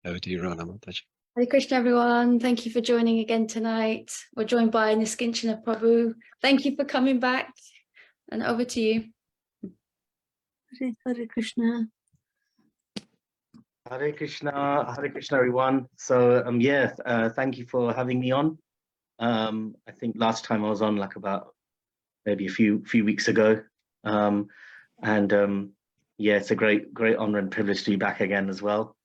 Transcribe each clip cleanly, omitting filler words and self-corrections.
Over to you, Rana Mataji. Hare Krishna, everyone. Thank you for joining again tonight. We're joined by Niskincina Prabhu. Thank you for coming back. And over to you. Hare Krishna. Hare Krishna, everyone. So thank you for having me on. I think last time I was on like about maybe a few weeks ago. It's a great honor and privilege to be back again as well.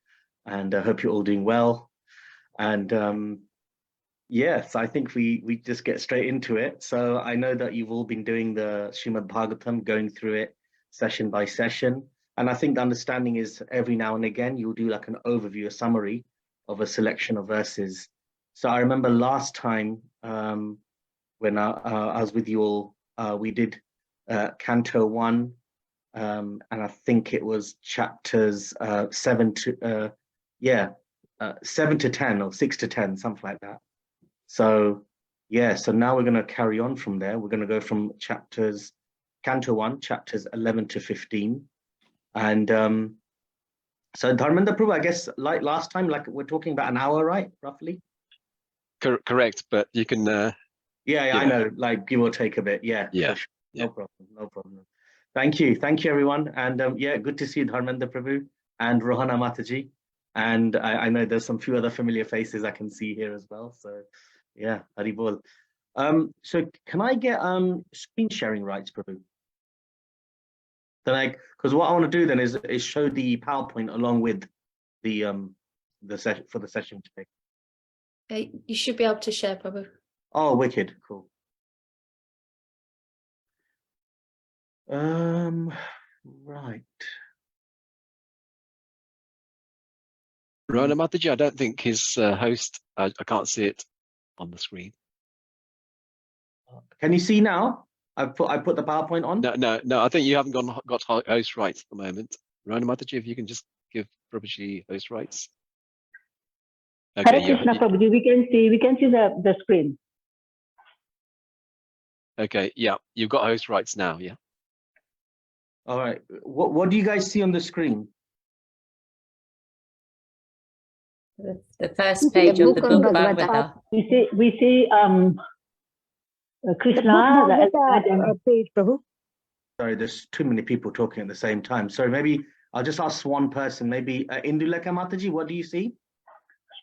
And I hope you're all doing well. And yes, I think we just get straight into it. So I know that you've all been doing the Srimad Bhagavatam, going through it session by session. And I think the understanding is every now and again, you'll do like an overview, a summary of a selection of verses. So I remember last time when I was with you all, we did Canto 1, and I think it was chapters 7 to 10 or 6 to 10, something like that. So so now we're going to carry on from there. We're going to go from Canto 1, chapters 11 to 15. And so Dharmendra Prabhu, I guess like last time, like we're talking about an hour, right? Roughly? Correct, but you can... I know, like give or take a bit. Yeah. Sure. No problem. Thank you, everyone. And good to see you, Dharmendra Prabhu and Rohana Mataji. And I know there's some few other familiar faces I can see here as well. So yeah, Haribol. So can I get screen sharing rights, Prabhu? Then because what I want to do then is show the PowerPoint along with the session for the session today. Okay, you should be able to share, Prabhu. Oh, wicked, cool. Right. Rana Mataji, I don't think his host, I can't see it on the screen. Can you see now? I put the PowerPoint on? No, I think you haven't got host rights at the moment. Rana Mataji, if you can just give Prabhuji host rights. Okay, Hare Krishna, Prabhuji, we can see the screen. Okay, yeah, you've got host rights now, yeah. All right. What do you guys see on the screen? The first page of the book Bhagavatam. We see Krishna, the page, Prabhu. Sorry, there's too many people talking at the same time. Sorry, maybe I'll just ask one person. Maybe Induleka Mataji, what do you see?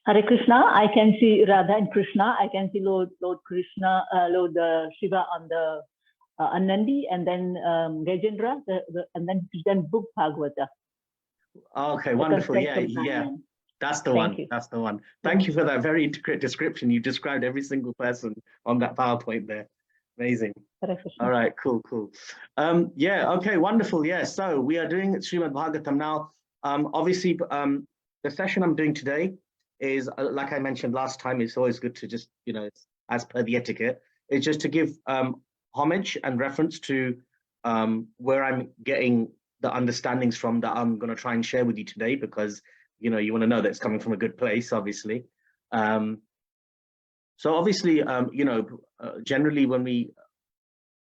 Hare Krishna, I can see Radha and Krishna. I can see Lord Krishna, Lord Shiva on the Anandi, and then Gajendra, and then book Bhagavata. Okay, wonderful. Yeah. That's the one. That's the one. Thank you for that very intricate description. You described every single person on that PowerPoint there. Amazing. All right, cool. Okay, wonderful. Yeah, so we are doing Srimad Bhagavatam now. Obviously, the session I'm doing today is, like I mentioned last time, it's always good to just, as per the etiquette, it's just to give homage and reference to where I'm getting the understandings from that I'm going to try and share with you today, because you want to know that it's coming from a good place, obviously. So obviously, generally when we,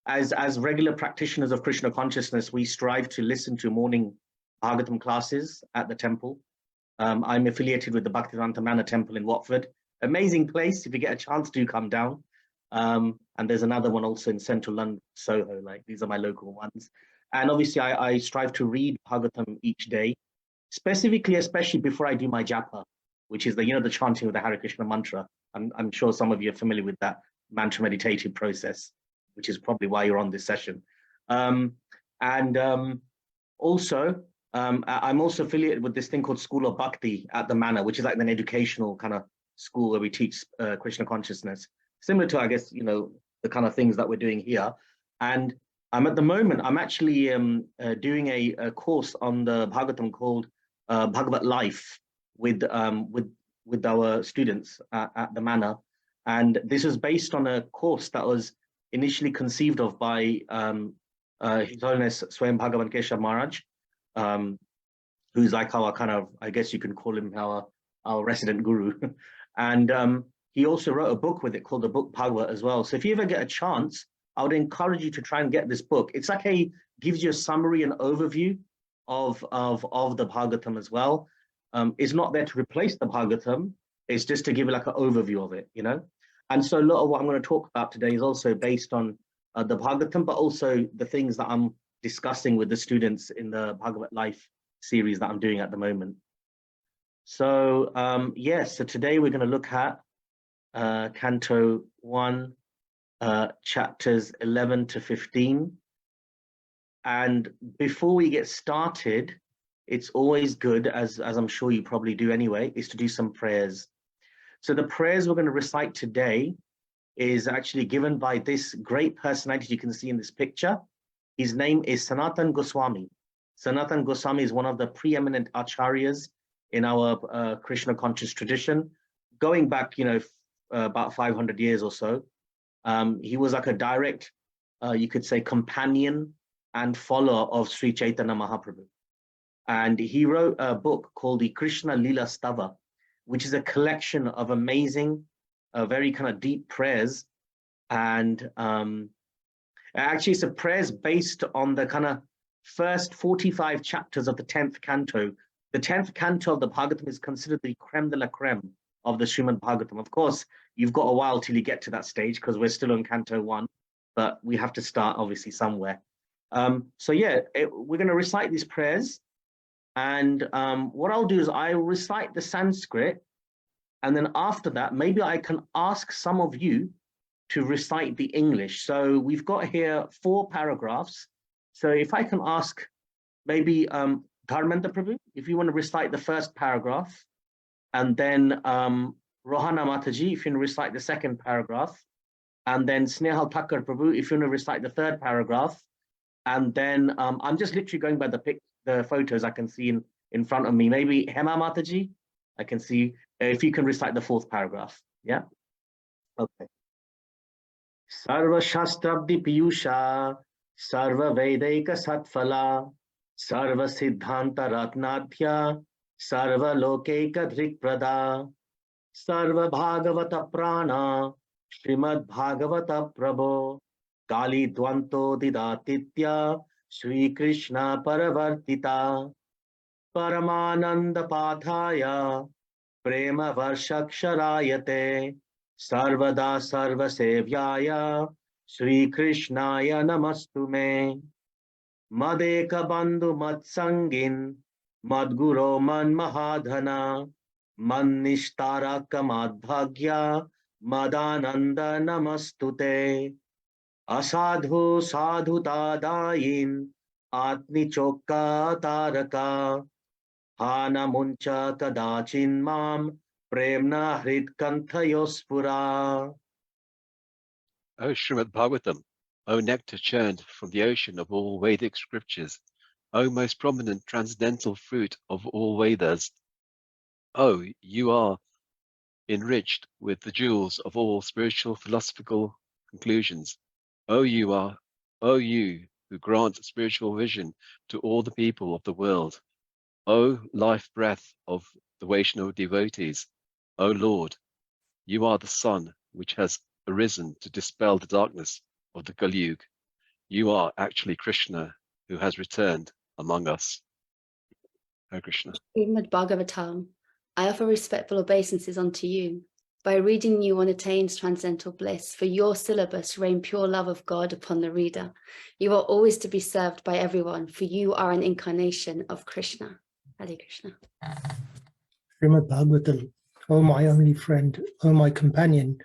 as regular practitioners of Krishna consciousness, we strive to listen to morning Bhagavatam classes at the temple. I'm affiliated with the Bhaktivedanta Manor Temple in Watford. Amazing place. If you get a chance, do come down. And there's another one also in central London, Soho. Like these are my local ones. And obviously, I strive to read Bhagavatam each day. Specifically, especially before I do my japa, which is the chanting of the Hare Krishna mantra. I'm sure some of you are familiar with that mantra meditative process, which is probably why you're on this session. Also, I'm also affiliated with this thing called School of Bhakti at the Manor, which is like an educational kind of school where we teach Krishna consciousness, similar to, I guess, the kind of things that we're doing here. And at the moment, I'm actually doing a course on the Bhagavatam called Bhagavat Life with our students at the Manor. And this is based on a course that was initially conceived of by His Holiness Swayam Bhagavan Keshav Maharaj, who's like our kind of, I guess you can call him our resident guru. And he also wrote a book with it called the book Bhagavat as well. So if you ever get a chance, I would encourage you to try and get this book. It's like gives you a summary and overview of the Bhagavatam as well. is not there to replace the Bhagavatam. It's just to give like an overview of it, you know. And so a lot of what I'm going to talk about today is also based on the Bhagavatam, but also the things that I'm discussing with the students in the Bhagavat Life series that I'm doing at the moment. So yes, so today we're going to look at Canto 1, chapters 11 to 15. And before we get started, it's always good, as I'm sure you probably do anyway, is to do some prayers. So the prayers we're going to recite today is actually given by this great personality you can see in this picture. His name is Sanatan Goswami. Sanatan Goswami is one of the preeminent acharyas in our Krishna conscious tradition, going back, you know, about 500 years or so. He was like a direct, you could say, companion and follower of Sri Chaitanya Mahaprabhu. And he wrote a book called the Krishna Lila Stava, which is a collection of amazing, very kind of deep prayers. And actually it's a prayers based on the kind of first 45 chapters of the 10th canto. The 10th canto of the Bhagavatam is considered the creme de la creme of the Srimad Bhagavatam. Of course, you've got a while till you get to that stage because we're still on canto 1, but we have to start obviously somewhere. So yeah, we're going to recite these prayers. And what I'll do is I'll recite the Sanskrit, and then after that, maybe I can ask some of you to recite the English. So we've got here 4 paragraphs. So if I can ask maybe Dharmendra Prabhu, if you want to recite the first paragraph, and then Rohana Mataji, if you want to recite the second paragraph, and then Snehal Thakkar Prabhu, if you want to recite the third paragraph, and then I'm just literally going by the photos I can see in front of me. Maybe Hema Mataji, I can see if you can recite the 4th paragraph. Yeah. Okay. Sarva Shastrabdi Piyusha, Sarva Vedaika Satfala, Sarva Siddhanta Ratnadhya, Sarva Lokaika Drikprada, Sarva Bhagavata Prana, Srimad Bhagavata Prabho, Kali Dvanto Didatitya, Sri Krishna Paravartita, Paramananda Pathaya, Prema Varshaksharayate, Sarvada Sarva Sevyaya, Sri Krishnaya Namastume, Madeka Bandhu Matsangin, Madguro Man Mahadhana, Man Nishtaraka Madbhagya, Madananda Namastute, Asadhu Sadhu Tadayin, Atni Chokka Taraka, Hana Muncha Kadachin Mam, Premna Hrit Kanthayospura. O Srimad Bhagavatam, O nectar churned from the ocean of all Vedic scriptures, O most prominent transcendental fruit of all Vedas, O you are enriched with the jewels of all spiritual philosophical conclusions. O you who grant spiritual vision to all the people of the world. O life breath of the Vaishnava devotees. O Lord, you are the sun which has arisen to dispel the darkness of the Kali Yuga. You are actually Krishna who has returned among us. Hare Krishna. Srimad Bhagavatam, I offer respectful obeisances unto you. By reading you, one attains transcendental bliss. For your syllabus rain pure love of God upon the reader. You are always to be served by everyone, for you are an incarnation of Krishna. Hare Krishna. Srimad Bhagavatam, O my only friend, O my companion,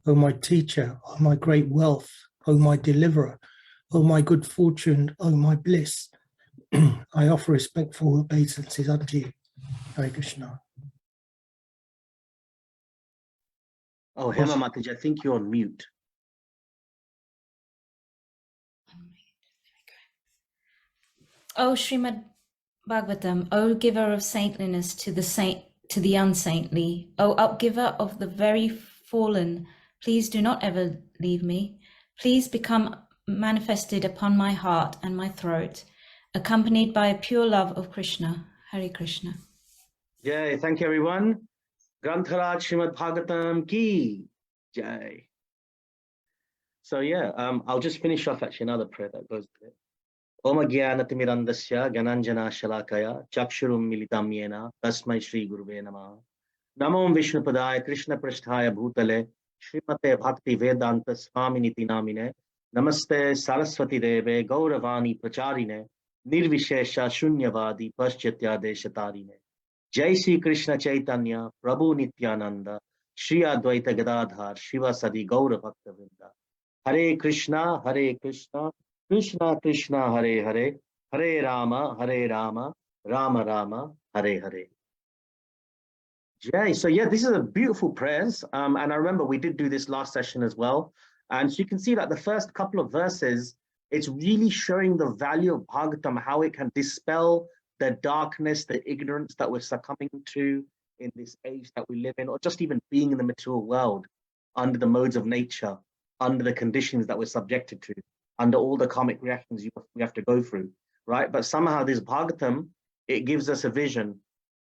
O my teacher, O my great wealth, O my deliverer, O my good fortune, O my bliss. I offer respectful obeisances unto you. Hare Krishna. Oh, Hema Mataji, I think you're on mute. O Srimad Bhagavatam, O giver of saintliness to the unsaintly, O upgiver of the very fallen, please do not ever leave me. Please become manifested upon my heart and my throat, accompanied by a pure love of Krishna. Hare Krishna. Jai, thank you everyone. Grantharaj Srimad Bhagavatam ki Jai. So yeah, I'll just finish off actually another prayer that goes with it. Om Jnanatimirandasya Gyananjana Shalakaya Chakshurum Militam Yena Tasmai Shri Guruve Namah. Namo Vishnupadaya Krishna Prasthaya Bhutale Srimate Bhakti Vedanta Swaminiti Namine Namaste Saraswati Deve Gauravani Pracharine Nirvishesha Shunyavadi Paschatya Deshatarine. Jai Shri Krishna Chaitanya Prabhu Nityananda Shri Advaita Gadadhar Shiva Sadi Gaura Bhakta Vrinda. Hare Krishna Krishna Krishna Hare Hare Hare Rama Rama Rama Hare Hare. Jai. So yeah, this is a beautiful prayers. And I remember we did do this last session as well. And so you can see that the first couple of verses, it's really showing the value of Bhagavatam, how it can dispel the darkness, the ignorance that we're succumbing to in this age that we live in, or just even being in the material world, under the modes of nature, under the conditions that we're subjected to, under all the karmic reactions we have to go through, right? But somehow this Bhagavatam, it gives us a vision.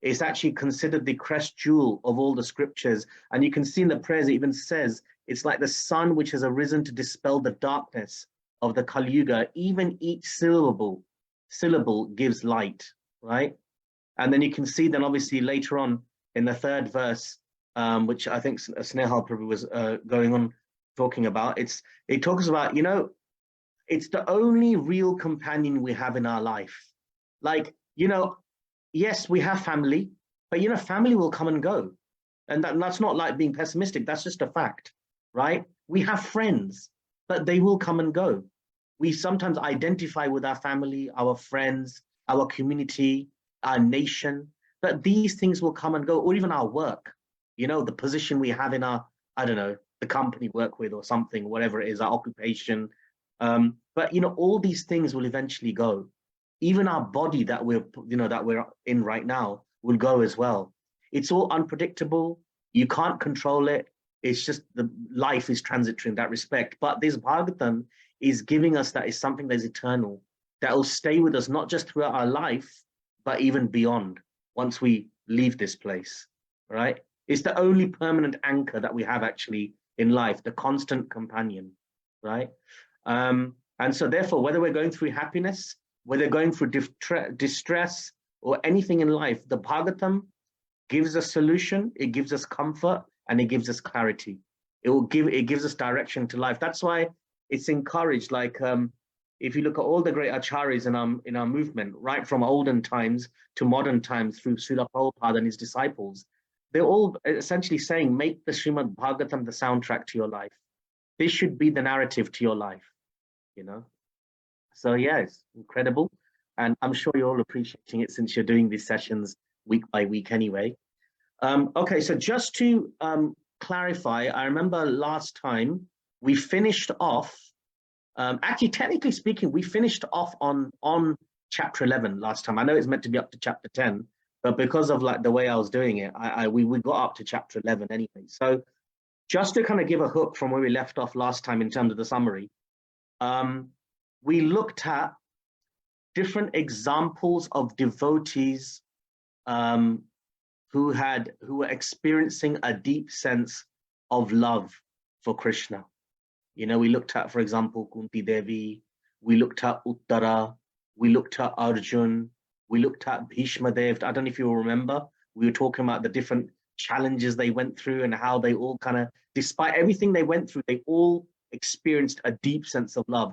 It's actually considered the crest jewel of all the scriptures. And you can see in the prayers, it even says, it's like the sun which has arisen to dispel the darkness of the Kali Yuga. Even each syllable gives light, right? And then you can see then obviously later on in the third verse, which I think Snehal Prabhu was going on talking about, it talks about, it's the only real companion we have in our life. Like, yes, we have family, but family will come and go. And that's not like being pessimistic, that's just a fact, right? We have friends, but they will come and go. We sometimes identify with our family, our friends, our community, our nation, but these things will come and go, or even our work, the position we have in our, I don't know, the company we work with or something, whatever it is, our occupation. But all these things will eventually go. Even our body that we're in right now will go as well. It's all unpredictable. You can't control it. It's just the life is transitory in that respect. But this Bhagavatam is giving us that is something that is eternal, that will stay with us, not just throughout our life, but even beyond, once we leave this place, right? It's the only permanent anchor that we have actually in life, the constant companion, right? And so therefore, whether we're going through happiness, whether going through distress or anything in life, the Bhagavatam gives us solution, it gives us comfort, and it gives us clarity. It gives us direction to life. That's why it's encouraged. Like if you look at all the great acharyas in our movement, right from olden times to modern times through Srila Prabhupada and his disciples, they're all essentially saying, make the Srimad Bhagavatam the soundtrack to your life. This should be the narrative to your life, So yeah, it's incredible. And I'm sure you're all appreciating it since you're doing these sessions week by week anyway. Okay, so just to clarify, I remember last time we finished off, actually technically speaking, we finished off on chapter 11 last time. I know it's meant to be up to chapter 10, but because of like the way I was doing it, we got up to chapter 11 anyway. So just to kind of give a hook from where we left off last time in terms of the summary, we looked at different examples of devotees who were experiencing a deep sense of love for Krishna. We looked at, for example, Kunti Devi, we looked at Uttara, we looked at Arjun, we looked at Bhishma Dev. I don't know if you remember, we were talking about the different challenges they went through and how they all kind of, despite everything they went through, they all experienced a deep sense of love.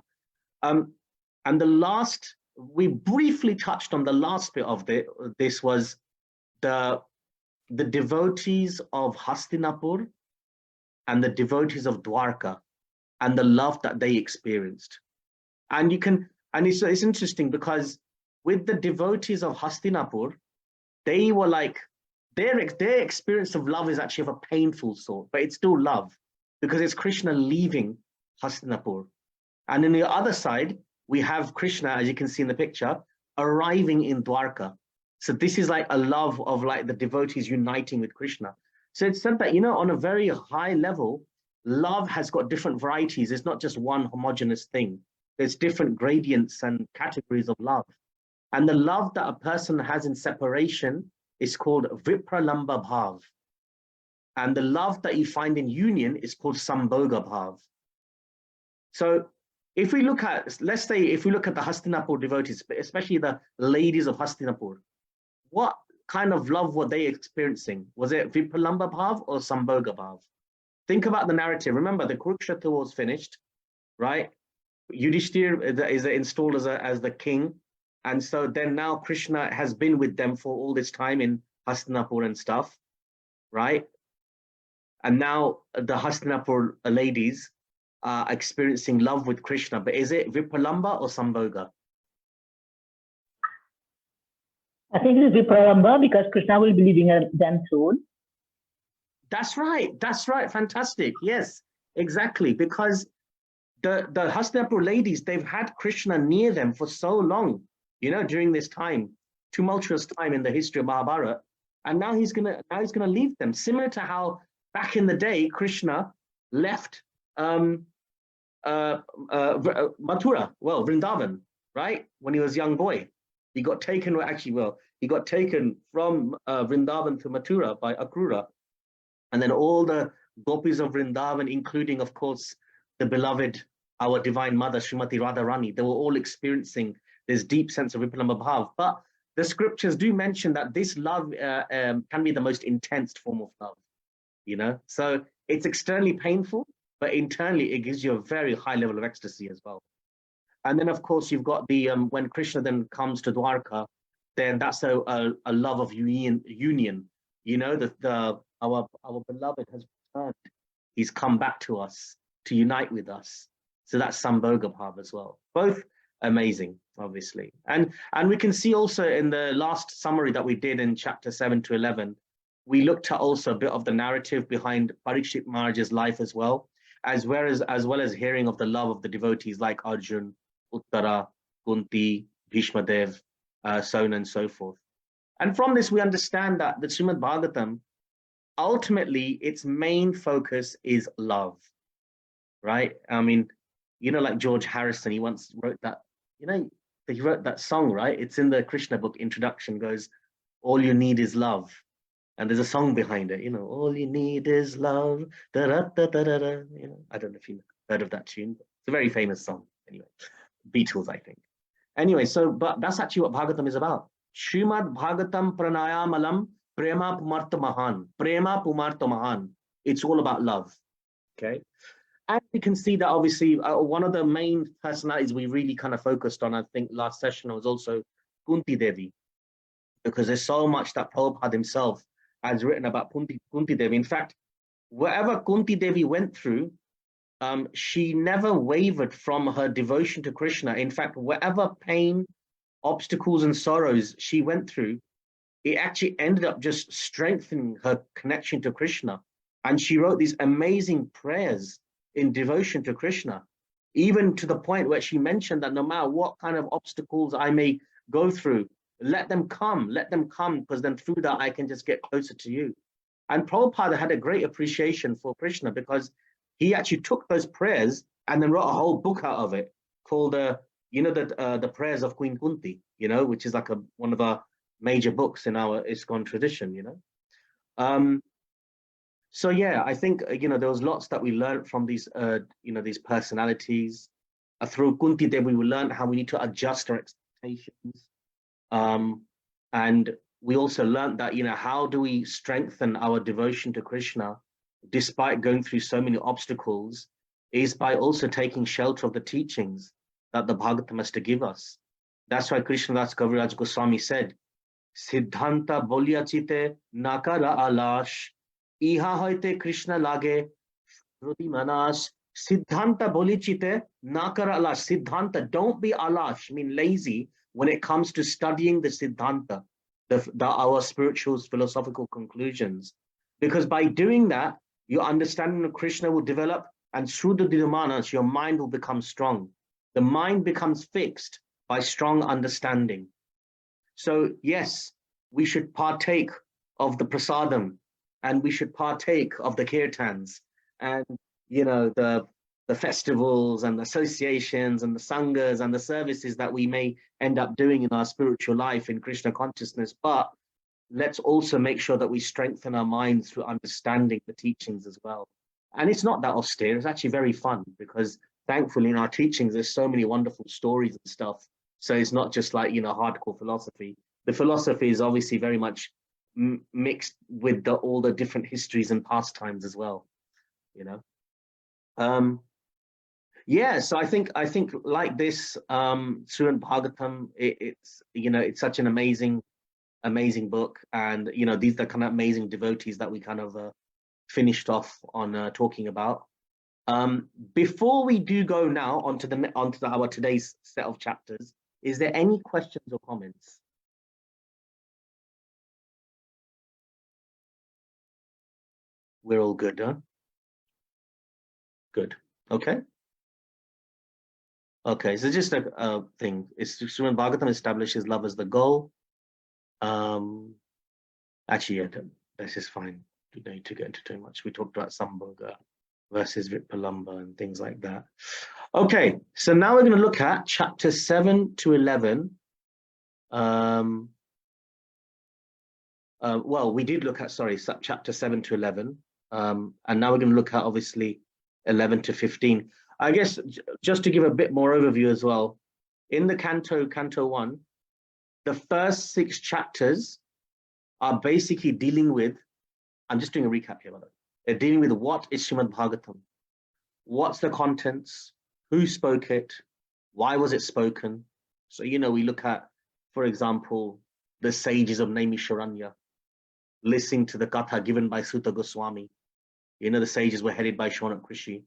And we briefly touched on the last bit of this was the devotees of Hastinapur and the devotees of Dwarka and the love that they experienced. And it's interesting because with the devotees of Hastinapur, they were like, their experience of love is actually of a painful sort, but it's still love because it's Krishna leaving Hastinapur. And on the other side, we have Krishna, as you can see in the picture, arriving in Dwarka. So this is like a love of like the devotees uniting with Krishna. So it's said that, on a very high level, love has got different varieties. It's not just one homogeneous thing. There's different gradients and categories of love. And the love that a person has in separation is called Vipralamba Bhav. And the love that you find in union is called Sambhoga Bhav. So if we look at, let's say, if we look at the Hastinapur devotees, especially the ladies of Hastinapur, what kind of love were they experiencing? Was it Vipalamba Bhav or Sambhoga Bhav? Think about the narrative. Remember, the Kurukshetra war was finished, right? Yudhishthir is installed as the king. And so then now Krishna has been with them for all this time in Hastinapur and stuff, right? And now the Hastinapur ladies are experiencing love with Krishna. But is it Vipalamba or Sambhoga? I think it is Vipralamba because Krishna will be leaving them soon. That's right. That's right. Fantastic. Yes, exactly. Because the Hastinapur ladies, they've had Krishna near them for so long, during this time, tumultuous time in the history of Mahabharata. And now he's gonna leave them. Similar to how back in the day, Krishna left Mathura, Vrindavan, right? When he was a young boy. He got taken, he got taken from Vrindavan to Mathura by Akrura. And then all the gopis of Vrindavan, including, of course, the beloved, our divine mother, Srimati Radharani, they were all experiencing this deep sense of Vipalamba Bhav. But the scriptures do mention that this love can be the most intense form of love, So it's externally painful, but internally it gives you a very high level of ecstasy as well. And then, of course, you've got the, when Krishna then comes to Dwarka, then that's a love of union. Our beloved has returned. He's come back to us to unite with us. So that's Sambhoga Bhav as well. Both amazing, obviously. And we can see also in the last summary that we did in chapter 7 to 11, we looked at also a bit of the narrative behind Parikshit Maharaj's life as well as hearing of the love of the devotees like Arjun, Uttara, Kunti, Bhishma Dev, so on and so forth. And from this, we understand that the Srimad Bhagavatam, ultimately, its main focus is love, right? I mean, like George Harrison, he once wrote that, he wrote that song, right? It's in the Krishna book introduction, goes, all you need is love. And there's a song behind it, all you need is love. Da, da, da, da, da, da. I don't know if you've heard of that tune, but it's a very famous song anyway. Beatles, I think. Anyway, but that's actually what Bhagavatam is about. Srimad Bhagavatam Pranayamalam Prema Pumartha Mahan. Prema Pumartha Mahan. It's all about love. Okay. And we can see that obviously one of the main personalities we really kind of focused on, I think last session, was also Kunti Devi. Because there's so much that Prabhupada himself has written about Kunti Devi. In fact, whatever Kunti Devi went through, she never wavered from her devotion to Krishna. In fact, whatever pain, obstacles, and sorrows she went through, it actually ended up just strengthening her connection to Krishna. And she wrote these amazing prayers in devotion to Krishna, even to the point where she mentioned that no matter what kind of obstacles I may go through, let them come, because then through that I can just get closer to you. And Prabhupada had a great appreciation for Krishna because he actually took those prayers and then wrote a whole book out of it called, the prayers of Queen Kunti, which is like one of the major books in our ISKCON tradition, So yeah, I think, there was lots that we learned from these, these personalities. Through Kunti Devi, we learned how we need to adjust our expectations. And we also learned that, how do we strengthen our devotion to Krishna despite going through so many obstacles, is by also taking shelter of the teachings that the Bhagavatam has to give us. That's why Krishnadas Kaviraj Goswami said, Siddhanta bolyachite nakara alash, iha hoite Krishna lage, Shruti manas. Siddhanta bolyachite nakara alash. Siddhanta, don't be alash, lazy, when it comes to studying the Siddhanta, our spiritual philosophical conclusions. Because by doing that, your understanding of Krishna will develop, and through the Didamanas, your mind will become strong. The mind becomes fixed by strong understanding. So yes, we should partake of the prasadam, and we should partake of the kirtans, and the festivals and the associations and the sanghas and the services that we may end up doing in our spiritual life in Krishna consciousness. But let's also make sure that we strengthen our minds through understanding the teachings as well. And it's not that austere, it's actually very fun, because thankfully in our teachings, there's so many wonderful stories and stuff. So it's not just like, hardcore philosophy. The philosophy is obviously very much mixed with all the different histories and pastimes as well, Yeah, so I think like this, Srimad Bhagavatam, it's such an amazing book, and these are the kind of amazing devotees that we kind of finished off on talking about. Before we do go now onto our today's set of chapters, is there any questions or comments? We're all good, huh? Good. Okay. Okay, so just a thing. Srimad Bhagavatam establishes love as the goal. Actually, yeah, this is fine. We don't need to get into too much. We talked about Sambhoga versus Vipalamba and things like that. Okay, so now we're going to look at chapters 7 to 11. Well, we did look at, chapter 7 to 11. And now we're going to look at, obviously, 11 to 15. I guess just to give a bit more overview as well, in the Canto 1, the first 6 chapters are basically dealing with, I'm just doing a recap here, by the way. They're dealing with what is Srimad Bhagavatam, what's the contents, who spoke it, why was it spoken. So, we look at, for example, the sages of Naimisharanya, listening to the Katha given by Sutta Goswami. The sages were headed by Shaunak Rishi.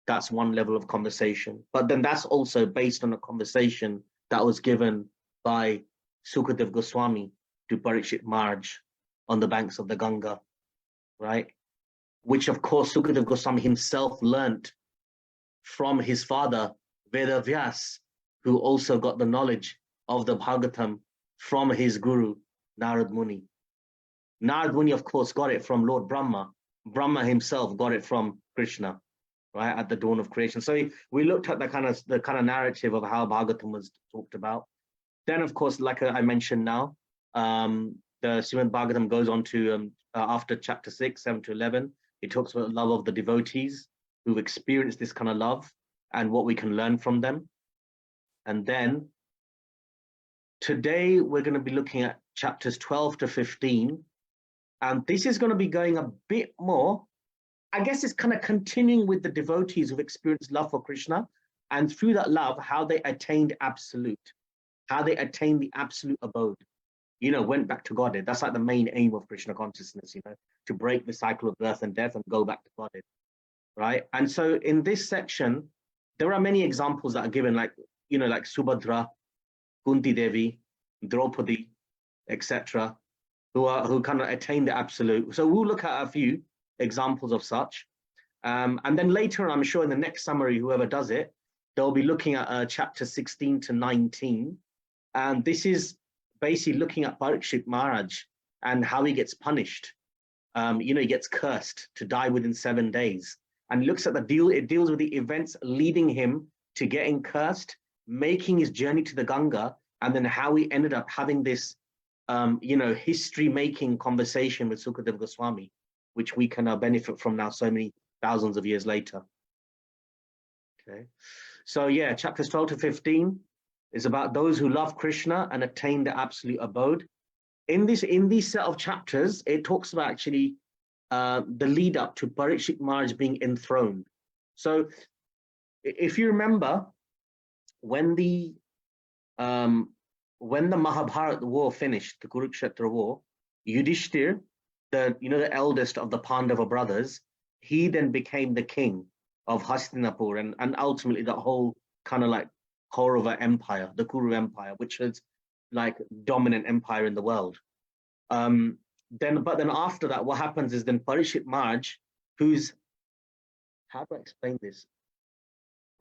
That's one level of conversation. But then that's also based on a conversation that was given by Sukadev Goswami to Parikshit Maharaj on the banks of the Ganga, right? Which, of course, Sukadev Goswami himself learnt from his father, Vedavyas, who also got the knowledge of the Bhagavatam from his guru, Narad Muni. Narad Muni, of course, got it from Lord Brahma. Brahma himself got it from Krishna, right, at the dawn of creation. So we looked at the kind of narrative of how Bhagavatam was talked about. Then, of course, like I mentioned now, the Srimad Bhagavatam goes on to, after chapter 6, 7 to 11, it talks about love of the devotees who've experienced this kind of love and what we can learn from them. And then today we're going to be looking at chapters 12 to 15. And this is going to be going a bit more, I guess it's kind of continuing with the devotees who've experienced love for Krishna, and through that love, how they attained absolute, how they attained the absolute abode, went back to Godhead. That's like the main aim of Krishna consciousness, to break the cycle of birth and death and go back to Godhead, right? And so in this section, there are many examples that are given, like Subhadra, Kunti Devi, Draupadi, etc., who kind of attain the absolute. So we'll look at a few examples of such. And then later, I'm sure in the next summary, whoever does it, they'll be looking at chapter 16 to 19. And this is basically looking at Parikshit Maharaj and how he gets punished. He gets cursed to die within 7 days. And looks at it deals with the events leading him to getting cursed, making his journey to the Ganga, and then how he ended up having this history-making conversation with Sukadev Goswami, which we can benefit from now so many thousands of years later. Okay, so yeah, chapters 12 to 15 is about those who love Krishna and attain the absolute abode. In these set of chapters, it talks about actually the lead up to Parikshit Maharaj being enthroned. So if you remember, when the Mahabharata war finished, the Kurukshetra war, Yudhishthir, the eldest of the Pandava brothers, he then became the king of Hastinapur and ultimately the whole kind of like Kaurava empire, the Kuru empire, which was like dominant empire in the world. But then after that, what happens is then Parikshit Maharaj, how do I explain this?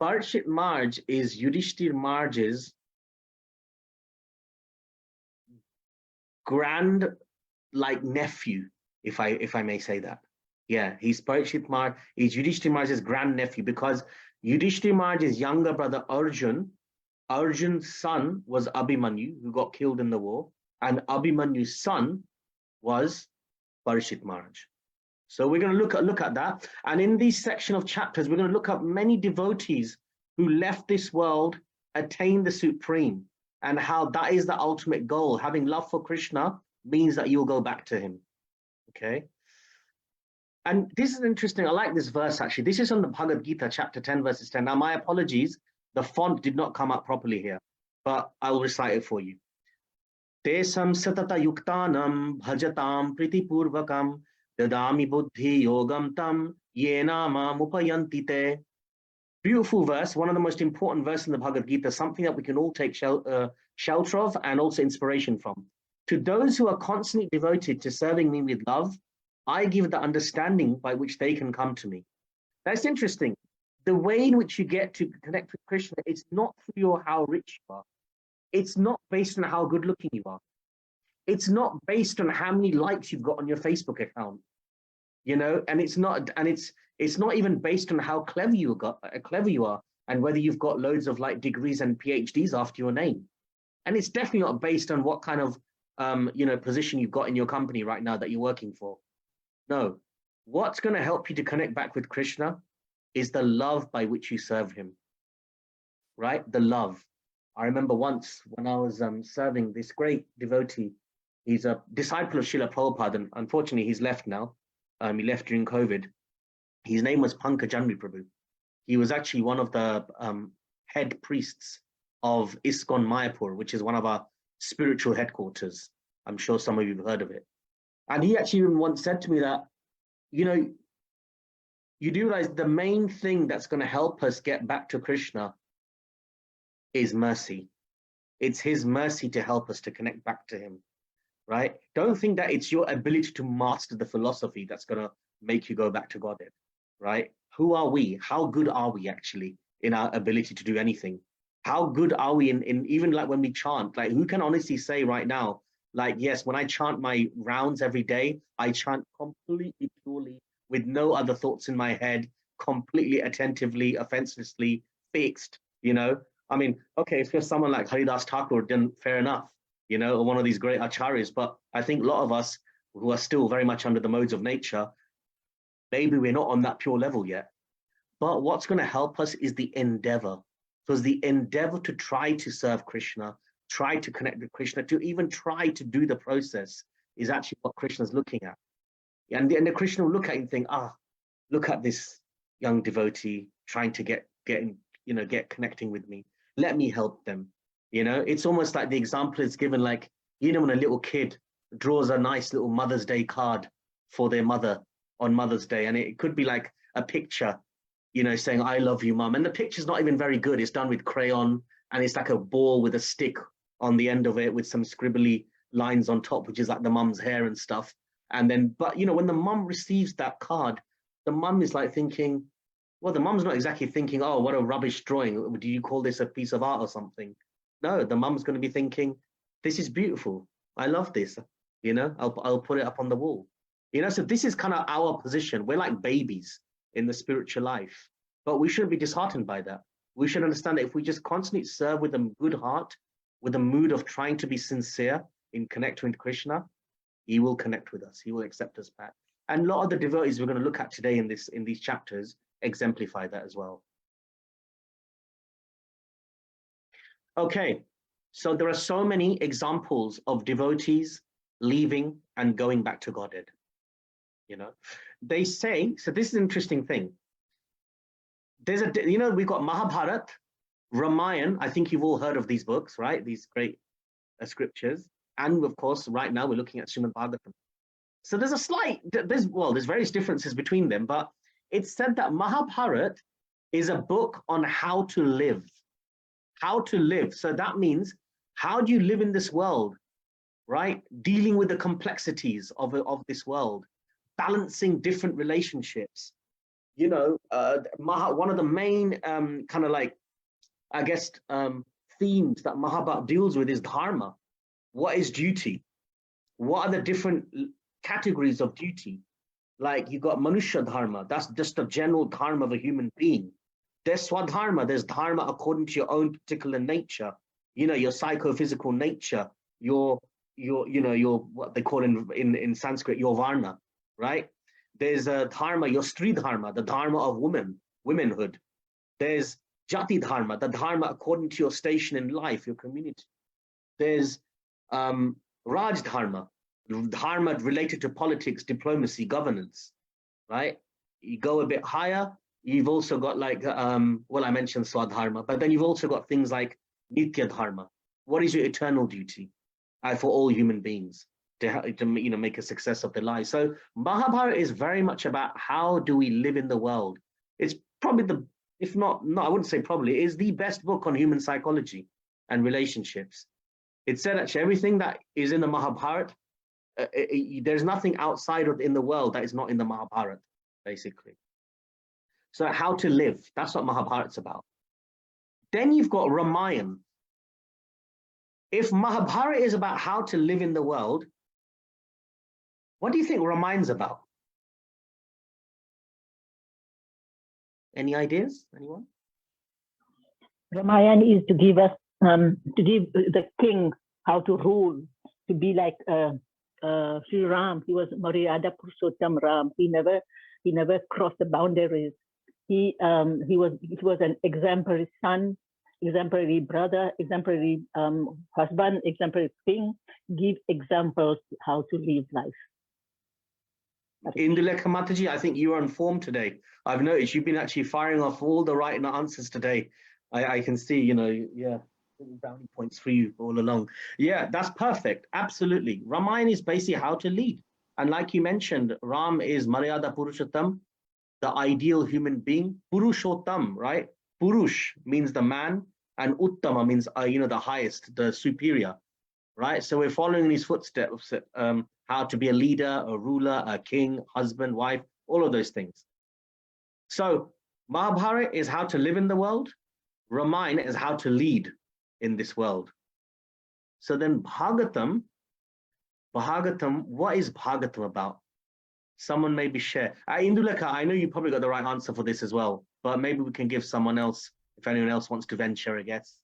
Parikshit Maharaj is Yudhishthir Maharaj's grand nephew, if I may say that. Yeah, he's Parikshit Maharaj, he's Yudhishthir Maharaj's grand nephew, because Yudhishthir Maharaj's younger brother Arjun's son was Abhimanyu, who got killed in the war, and Abhimanyu's son was Parikshit Maharaj. So we're going to look at that, and in this section of chapters, we're going to look at many devotees who left this world, attained the Supreme, and how that is the ultimate goal. Having love for Krishna means that you'll go back to him. Okay. And this is interesting. I like this verse actually. This is on the Bhagavad Gita, chapter 10, verses 10. Now, my apologies, the font did not come up properly here, but I will recite it for you. Tesam satata yuktanam bhajatam pritipurvakam dadami buddhi yogam tam yena ma mupayantite. Beautiful verse, one of the most important verses in the Bhagavad Gita, something that we can all take shelter of and also inspiration from. To those who are constantly devoted to serving me with love, I give the understanding by which they can come to me. That's interesting. The way in which you get to connect with Krishna, it's not through how rich you are. It's not based on how good looking you are. It's not based on how many likes you've got on your Facebook account, you know, and it's not even based on how clever you are and whether you've got loads of like degrees and PhDs after your name. And it's definitely not based on what kind of position you've got in your company right now that you're working for. No, what's going to help you to connect back with Krishna is the love by which you serve him, right? The love. I remember once when I was serving this great devotee. He's a disciple of Srila Prabhupada, and unfortunately he's left now. He left during COVID. His name was Pankajamri Prabhu. He was actually one of the head priests of ISKCON Mayapur, which is one of our spiritual headquarters. I'm sure some of you have heard of it. And he actually even once said to me that, you know, you do realize the main thing that's going to help us get back to Krishna is mercy. It's his mercy to help us to connect back to him, right? Don't think that it's your ability to master the philosophy that's going to make you go back to Godhead, right? Who are we? How good are we actually in our ability to do anything? How good are we in even like when we chant? Like, who can honestly say right now, like, yes, when I chant my rounds every day, I chant completely purely with no other thoughts in my head, completely attentively, offenselessly, fixed, you know? I mean, okay, if you're someone like Haridas Thakur, then fair enough, you know, or one of these great acharyas, but I think a lot of us who are still very much under the modes of nature, maybe we're not on that pure level yet. But what's going to help us is the endeavor. So it's the endeavor to try to serve Krishna, try to connect with Krishna, to even try to do the process is actually what Krishna's looking at. And the Krishna will look at it and think, look at this young devotee trying to get connecting with me. Let me help them. You know, it's almost like the example is given, like, you know, when a little kid draws a nice little Mother's Day card for their mother on Mother's Day, and it could be like a picture, you know, saying, I love you, mom. And the picture's not even very good. It's done with crayon, and it's like a ball with a stick on the end of it with some scribbly lines on top, which is like the mum's hair and stuff. And then, but, you know, when the mum receives that card, the mum is like thinking, well, the mum's not exactly thinking, oh, what a rubbish drawing. Do you call this a piece of art or something? No, the mum's going to be thinking, this is beautiful. I love this. You know, I'll put it up on the wall. You know, so this is kind of our position. We're like babies in the spiritual life, but we shouldn't be disheartened by that. We should understand that if we just constantly serve with a good heart, with a mood of trying to be sincere in connecting with Krishna, he will connect with us. He will accept us back. And a lot of the devotees we're going to look at today in these chapters exemplify that as well. Okay, so there are so many examples of devotees leaving and going back to Godhead. You know, they say, so this is an interesting thing. There's we've got Mahabharata, Ramayana. I think you've all heard of these books, right? These great scriptures. And of course, right now we're looking at Srimad Bhagavatam. So there's various differences between them, but it's said that Mahabharata is a book on how to live. How to live. So that means, how do you live in this world, right? Dealing with the complexities of this world, balancing different relationships. You know, one of the main kind of like, I guess, themes that Mahabharata deals with is dharma. What is duty? What are the different categories of duty? Like, you got Manusha Dharma, that's just the general dharma of a human being. There's Swadharma, there's dharma according to your own particular nature, you know, your psychophysical nature, your what they call in Sanskrit, your varna, right? There's a dharma, your Stri Dharma, the dharma of womanhood. There's Jati dharma, the dharma according to your station in life, your community. There's Raj dharma, dharma related to politics, diplomacy, governance, right? You go a bit higher, you've also got like, well, I mentioned Swadharma, but then you've also got things like Nitya dharma. What is your eternal duty for all human beings to make a success of their lives? So Mahabharata is very much about how do we live in the world. It's probably the, if not, no, I wouldn't say probably, it is the best book on human psychology and relationships. It said actually everything that is in the Mahabharata, there's nothing outside of in the world that is not in the Mahabharata, basically. So how to live, that's what Mahabharata's about. Then you've got Ramayana. If Mahabharata is about how to live in the world, what do you think Ramayana's about? Any ideas, anyone? Ramayana is to give us, to give the king how to rule, to be like Sri Ram. He was Maryada Purushottam Ram. He never crossed the boundaries. He was an exemplary son, exemplary brother, exemplary husband, exemplary king. Give examples how to live life. Indulekha Mataji, I think you are informed today. I've noticed you've been actually firing off all the right answers today. I can see, yeah, brownie points for you all along. Yeah, that's perfect. Absolutely. Ramayana is basically how to lead. And like you mentioned, Ram is Maryada Purushottam, the ideal human being. Purushottam, right? Purush means the man, and Uttama means, the highest, the superior, right? So we're following in his footsteps, how to be a leader, a ruler, a king, husband, wife, all of those things. So Mahabharata is how to live in the world. Ramayana is how to lead in this world. So then Bhagavatam, what is Bhagavatam about? Someone maybe share. Indulekha, I know you probably got the right answer for this as well, but maybe we can give someone else, if anyone else wants to venture a guess.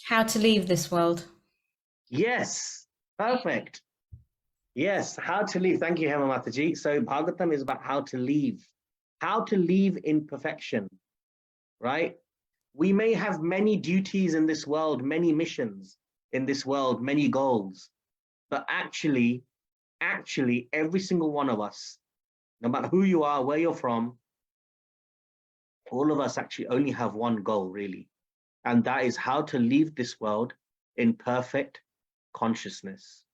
How to leave this world. Yes, perfect. Yes, how to leave. Thank you, Hema Mataji. So Bhagavatam is about how to leave in perfection, right? We may have many duties in this world, many missions in this world, many goals, but actually, every single one of us, no matter who you are, where you're from, all of us actually only have one goal, really. And that is how to leave this world in perfect consciousness.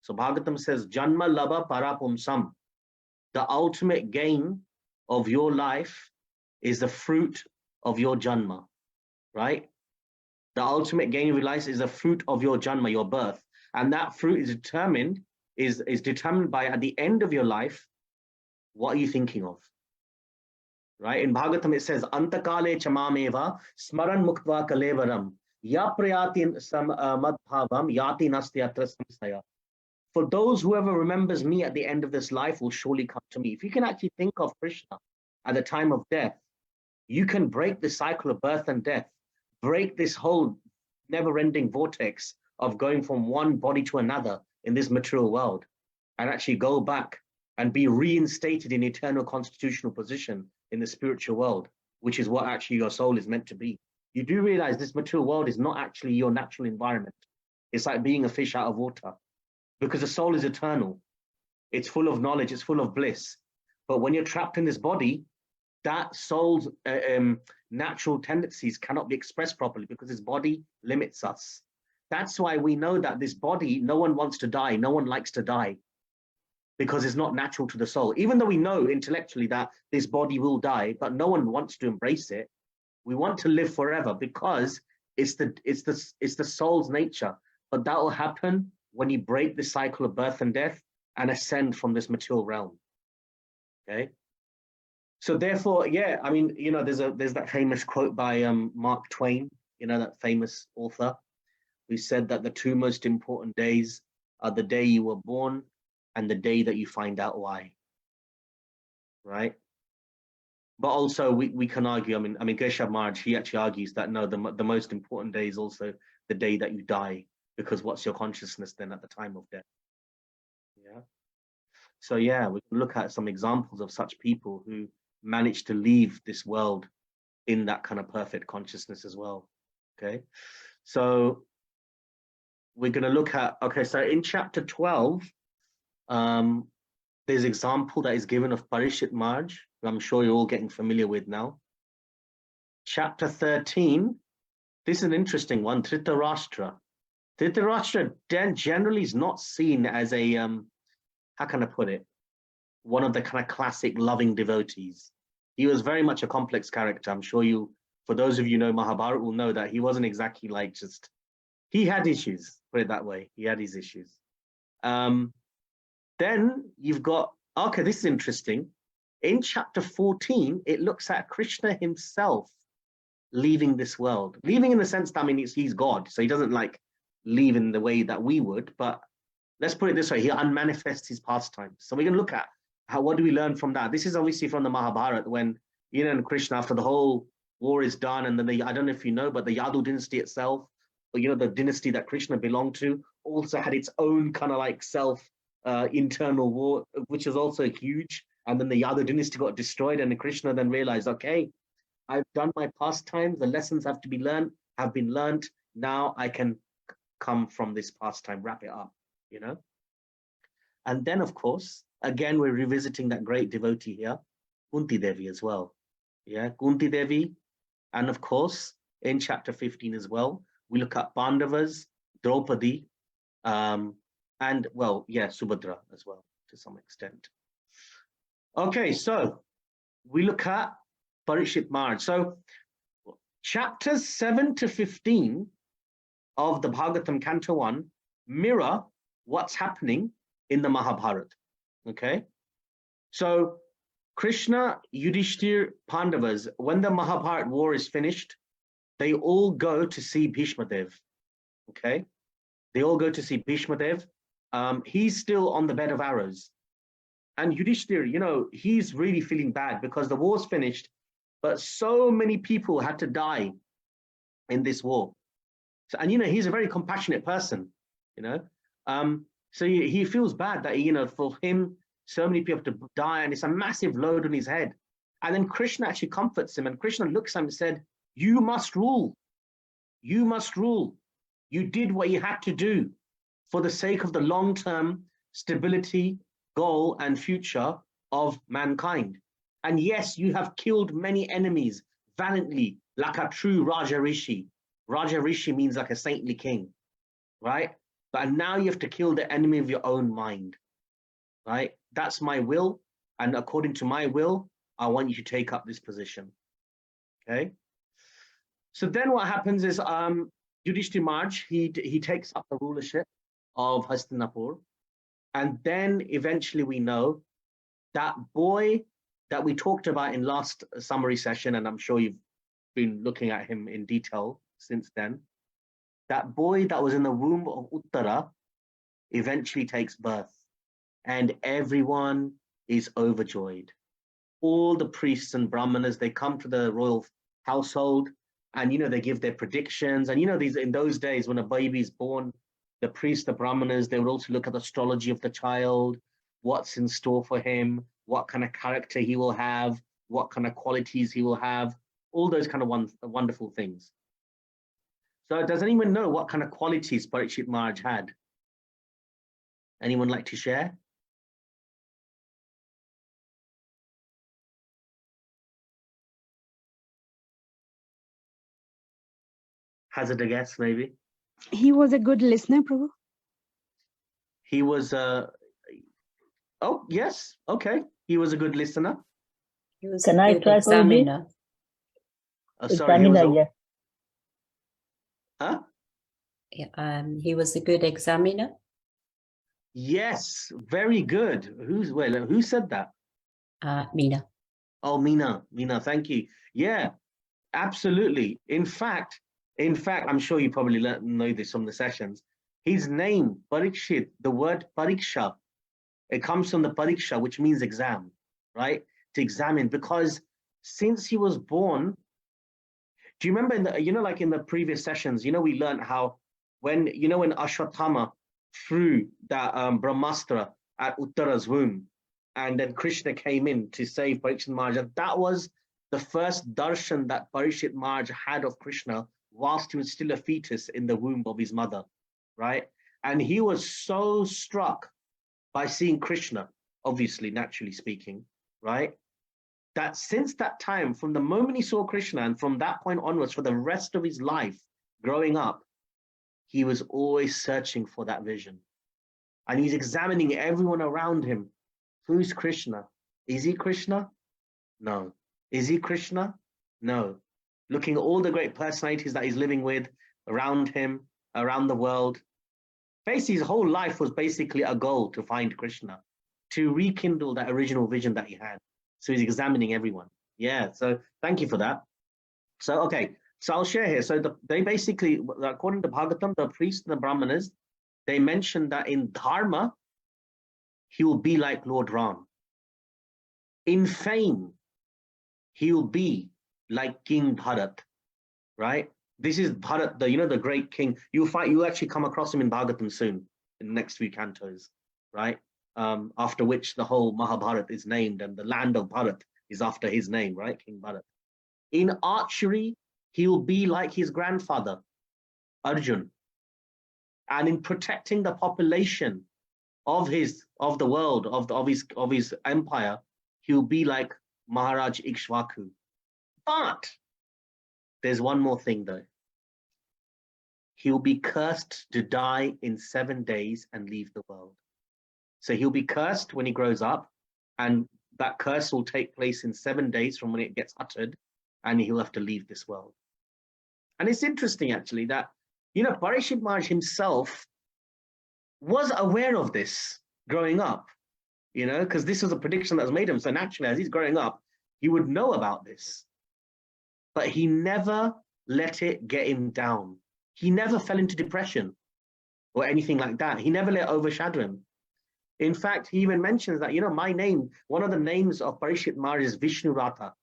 So Bhagavatam says, Janma Labha Parapumsam. The ultimate gain of your life is the fruit of your Janma, right? The ultimate gain of your life is the fruit of your Janma, your birth. And that fruit is determined by, at the end of your life, what are you thinking of? Right? In Bhagavatam it says, Antakale chamameva smaran muktva kalevaram ya prayati madbhavam yati nastyatra samsaya. For those whoever remembers me at the end of this life will surely come to me. If you can actually think of Krishna at the time of death, you can break the cycle of birth and death, break this whole never-ending vortex of going from one body to another in this material world, and actually go back and be reinstated in eternal constitutional position in the spiritual world, which is what actually your soul is meant to be. You do realize this material world is not actually your natural environment. It's like being a fish out of water, because the soul is eternal. It's full of knowledge, it's full of bliss. But when you're trapped in this body, that soul's natural tendencies cannot be expressed properly because this body limits us. That's why we know that this body, no one wants to die, no one likes to die, because it's not natural to the soul. Even though we know intellectually that this body will die, but no one wants to embrace it. We want to live forever because it's the soul's nature. But that will happen when you break the cycle of birth and death and ascend from this material realm. Okay. So therefore, yeah, I mean, there's that famous quote by Mark Twain, that famous author, who said that the two most important days are the day you were born and the day that you find out why. Right? But also we can argue, I mean, Keshav Maharaj, he actually argues that no, the most important day is also the day that you die, because what's your consciousness then at the time of death? Yeah. So yeah, we can look at some examples of such people who managed to leave this world in that kind of perfect consciousness as well. Okay, so we're going to look at, okay, so in chapter 12, there's example that is given of Parishit Marj, I'm sure you're all getting familiar with now. Chapter 13, this is an interesting one, Dhritarashtra. Dhritarashtra generally is not seen as a, how can I put it, one of the kind of classic loving devotees. He was very much a complex character. I'm sure you, for those of you who know Mahabharata, will know that he wasn't exactly like just, he had issues, put it that way. He had his issues. Then you've got, okay, this is interesting. In chapter 14, it looks at Krishna himself leaving this world. Leaving in the sense that, I mean, he's God, so he doesn't like leave in the way that we would, but let's put it this way, he unmanifests his pastimes. So we're going to look at what do we learn from that? This is obviously from the Mahabharata, when, you know, and Krishna, after the whole war is done, and then I don't know if you know, but the Yadu dynasty itself, or, you know, the dynasty that Krishna belonged to, also had its own kind of like internal war, which is also huge. And then the Yadu dynasty got destroyed, and Krishna then realized, okay, I've done my pastimes, the lessons have been learned. Now I can come from this pastime, wrap it up, you know? And then, of course, again, we're revisiting that great devotee here, Kunti Devi as well. Yeah, Kunti Devi. And of course, in chapter 15 as well, we look at Pandavas, Draupadi, and, well, yeah, Subhadra as well, to some extent. Okay, so we look at Parishit Marj. So chapters 7 to 15 of the Bhagavatam Canto 1 mirror what's happening in the Mahabharata. Okay, so Krishna, Yudhishthir, Pandavas, when the Mahabharata war is finished, they all go to see Bhishma Dev. Okay, they all go to see Bhishma Dev. He's still on the bed of arrows. And Yudhishthir, you know, he's really feeling bad because the war's finished, but so many people had to die in this war. So, and, you know, he's a very compassionate person, you know. So he feels bad that, you know, for him, so many people have to die, and it's a massive load on his head. And then Krishna actually comforts him, and Krishna looks at him and said, you must rule. You must rule. You did what you had to do for the sake of the long-term stability, goal, and future of mankind. And yes, you have killed many enemies valiantly, like a true Raja Rishi. Raja Rishi means like a saintly king, right? But now you have to kill the enemy of your own mind, right? That's my will. And according to my will, I want you to take up this position, okay? So then what happens is Yudhishthir Marj, he takes up the rulership of Hastinapur. And then eventually we know that boy that we talked about in last summary session, and I'm sure you've been looking at him in detail since then, that boy that was in the womb of Uttara eventually takes birth, and everyone is overjoyed. All the priests and brahmanas, they come to the royal household, and, you know, they give their predictions. And, you know, in those days when a baby is born, the priests, the brahmanas, they would also look at the astrology of the child, what's in store for him, what kind of character he will have, what kind of qualities he will have, all those kind of wonderful things. So does anyone know what kind of qualities Parishit Marj had? Anyone like to share? Hazard a guess, maybe? He was a good listener, Prabhu. He was, oh, yes, okay. He was a good listener. He was Can a I good try, Prabhuji? examiner. Sorry, he was Examiner, yes. Huh? Yeah, he was a good examiner. Yes, very good. Who said that? Meena. Oh, Meena, thank you. Yeah, absolutely. In fact, I'm sure you probably know this from the sessions. His name, Parikshit, the word pariksha, it comes from the pariksha, which means exam, right? To examine, because since he was born, do you remember like in the previous sessions, we learned how when Ashwatthama threw that Brahmastra at Uttara's womb, and then Krishna came in to save Parikshit Maharaj, that was the first darshan that Parikshit Maharaj had of Krishna whilst he was still a fetus in the womb of his mother, right? And he was so struck by seeing Krishna, obviously, naturally speaking, right? That since that time, from the moment he saw Krishna and from that point onwards, for the rest of his life growing up, he was always searching for that vision. And he's examining everyone around him. Who's Krishna? Is he Krishna? No. Is he Krishna? No. Looking at all the great personalities that he's living with around him, around the world. Basically, his whole life was basically a goal to find Krishna, to rekindle that original vision that he had. So he's examining everyone. Yeah, so thank you for that. So, okay, so I'll share here. So they basically, according to Bhagavatam, the priests and the Brahmanas, they mentioned that in Dharma, he will be like Lord Ram. In fame, he will be like King Bharat, right? This is Bharat, the great king. You'll actually come across him in Bhagavatam soon, in the next few cantos, right? After which the whole Mahabharat is named and the land of Bharat is after his name, right? King Bharat. In archery, he will be like his grandfather, Arjun. And in protecting the population of the world, of his empire, he will be like Maharaj Ikshvaku. But there's one more thing though. He will be cursed to die in 7 days and leave the world. So he'll be cursed when he grows up, and that curse will take place in 7 days from when it gets uttered, and he'll have to leave this world. And it's interesting actually that, Parikshit Maharaj himself was aware of this growing up, because this was a prediction that was made of him. So naturally, as he's growing up, he would know about this. But he never let it get him down. He never fell into depression or anything like that. He never let it overshadow him. In fact, he even mentions that, my name, one of the names of Parikshit Maharaj is Vishnu Ratha,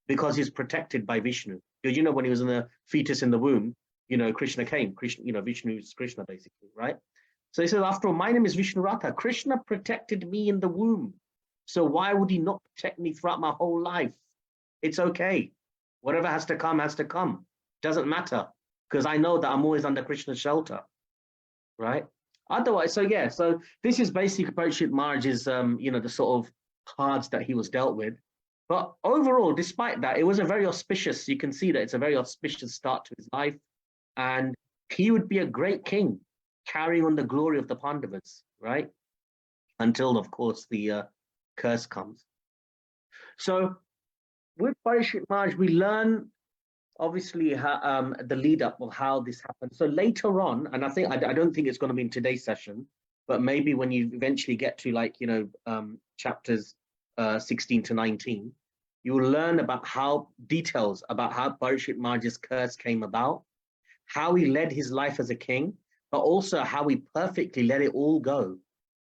because he's protected by Vishnu. Because, when he was in the fetus in the womb, Krishna came. Vishnu is Krishna, basically, right? So he says, after all, my name is Vishnu Ratha. Krishna protected me in the womb. So why would he not protect me throughout my whole life? It's okay. Whatever has to come, has to come. Doesn't matter. Because I know that I'm always under Krishna's shelter, right? Otherwise, so this is basically Parikshit Maharaj's, the sort of cards that he was dealt with. But overall, despite that, it was a very auspicious, you can see that it's a very auspicious start to his life. And he would be a great king, carrying on the glory of the Pandavas, right? Until, of course, the curse comes. So with Parikshit Maharaj, we learn obviously the lead up of how this happened. So later on, and I don't think it's going to be in today's session, but maybe when you eventually get to chapters 16 to 19, you will learn about details about how Parikshit Maharaj's curse came about, how he led his life as a king, but also how he perfectly let it all go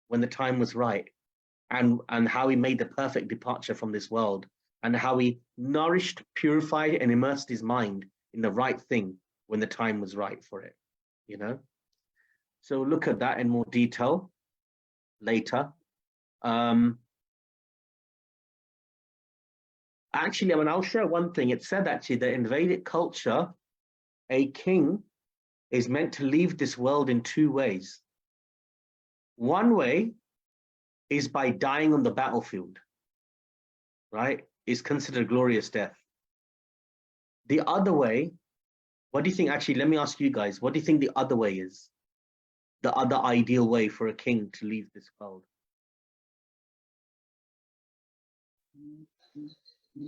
when the time was right, and how he made the perfect departure from this world, and how he nourished, purified, and immersed his mind in the right thing when the time was right for it, So we'll look at that in more detail later. Actually, I'll share one thing. It said actually that in Vedic culture, a king is meant to leave this world in 2 ways. One way is by dying on the battlefield, right? Is considered a glorious death. The other way, what do you think? Actually, let me ask you guys, what do you think the other way is? The other ideal way for a king to leave this world?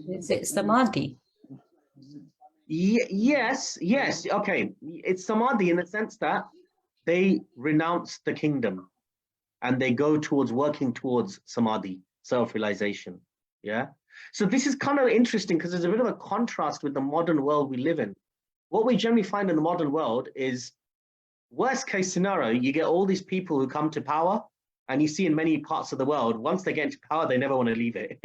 Is it Samadhi? Yes, okay. It's Samadhi in the sense that they renounce the kingdom and they go towards working towards Samadhi, self-realization. Yeah. So this is kind of interesting because there's a bit of a contrast with the modern world we live in. What we generally find in the modern world is, worst case scenario, you get all these people who come to power, and you see in many parts of the world, once they get into power, they never want to leave it.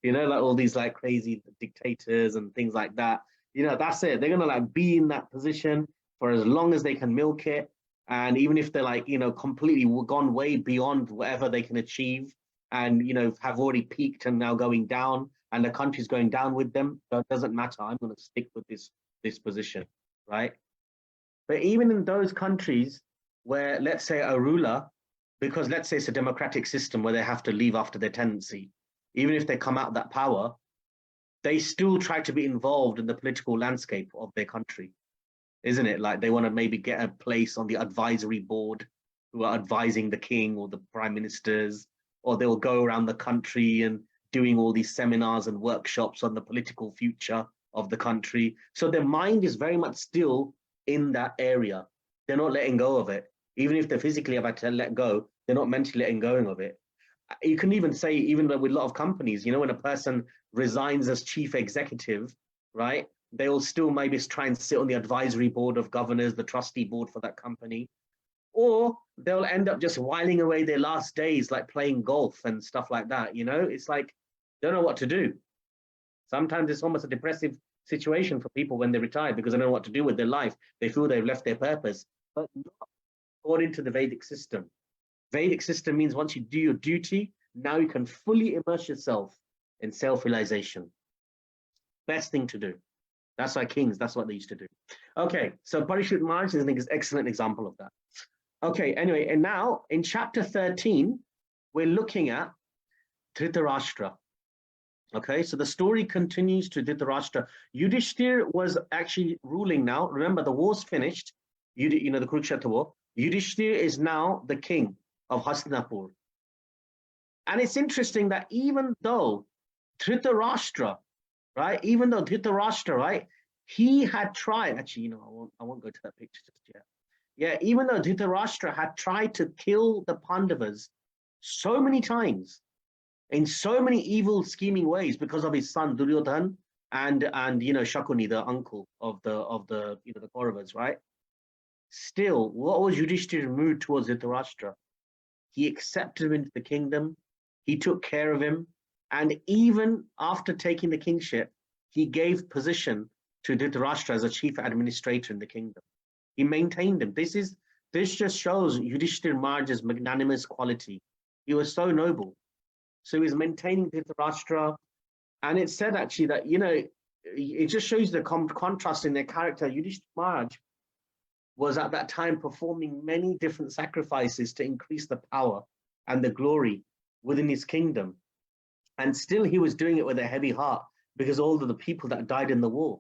Like all these crazy dictators and things like that. That's it. They're going to be in that position for as long as they can milk it. And even if they're completely gone way beyond whatever they can achieve, and, you know, have already peaked and now going down, and the country's going down with them. So it doesn't matter. I'm going to stick with this position, right? But even in those countries where, let's say, a ruler, because let's say it's a democratic system where they have to leave after their tenancy, even if they come out of that power, they still try to be involved in the political landscape of their country, isn't it? Like they want to maybe get a place on the advisory board who are advising the king or the prime ministers, or they'll go around the country and doing all these seminars and workshops on the political future of the country. So their mind is very much still in that area. They're not letting go of it. Even if they physically have had to let go, they're not mentally letting go of it. You can even say, even with a lot of companies, you know, when a person resigns as chief executive, right, they will still maybe try and sit on the advisory board of governors, the trustee board for that company, or they'll end up just whiling away their last days, like playing golf and stuff like that. You know, it's like, don't know what to do. Sometimes it's almost a depressive situation for people when they retire because they don't know what to do with their life. They feel they've left their purpose, but not according to the Vedic system. Vedic system means once you do your duty, now you can fully immerse yourself in self-realization. Best thing to do. That's why kings, that's what they used to do. Okay, so Parishut Maharaj is an excellent example of that. Okay, anyway, and now in chapter 13, we're looking at Dhritarashtra. Okay, so the story continues to Dhritarashtra. Yudhishthir was actually ruling now. Remember, the war's finished. You know, the Kurukshetra war. Yudhishthir is now the king of Hastinapur. And it's interesting that even though Dhritarashtra, right, right, he had tried, actually, you know, I won't go to that picture just yet. Yeah, even though Dhritarashtra had tried to kill the Pandavas so many times, in so many evil scheming ways because of his son Duryodhan and you know, Shakuni, the uncle of the you know, the Kauravas, right? Still, what was Yudhishthir's mood towards Dhritarashtra? He accepted him into the kingdom, he took care of him, and even after taking the kingship, he gave position to Dhritarashtra as a chief administrator in the kingdom. He maintained him. This just shows Yudhishthir Maharaj's magnanimous quality. He was so noble. So he was maintaining Dhritarashtra. And it said actually that, you know, it just shows the contrast in their character. Yudhishthir Maharaj was at that time performing many different sacrifices to increase the power and the glory within his kingdom. And still he was doing it with a heavy heart because all of the people that died in the war.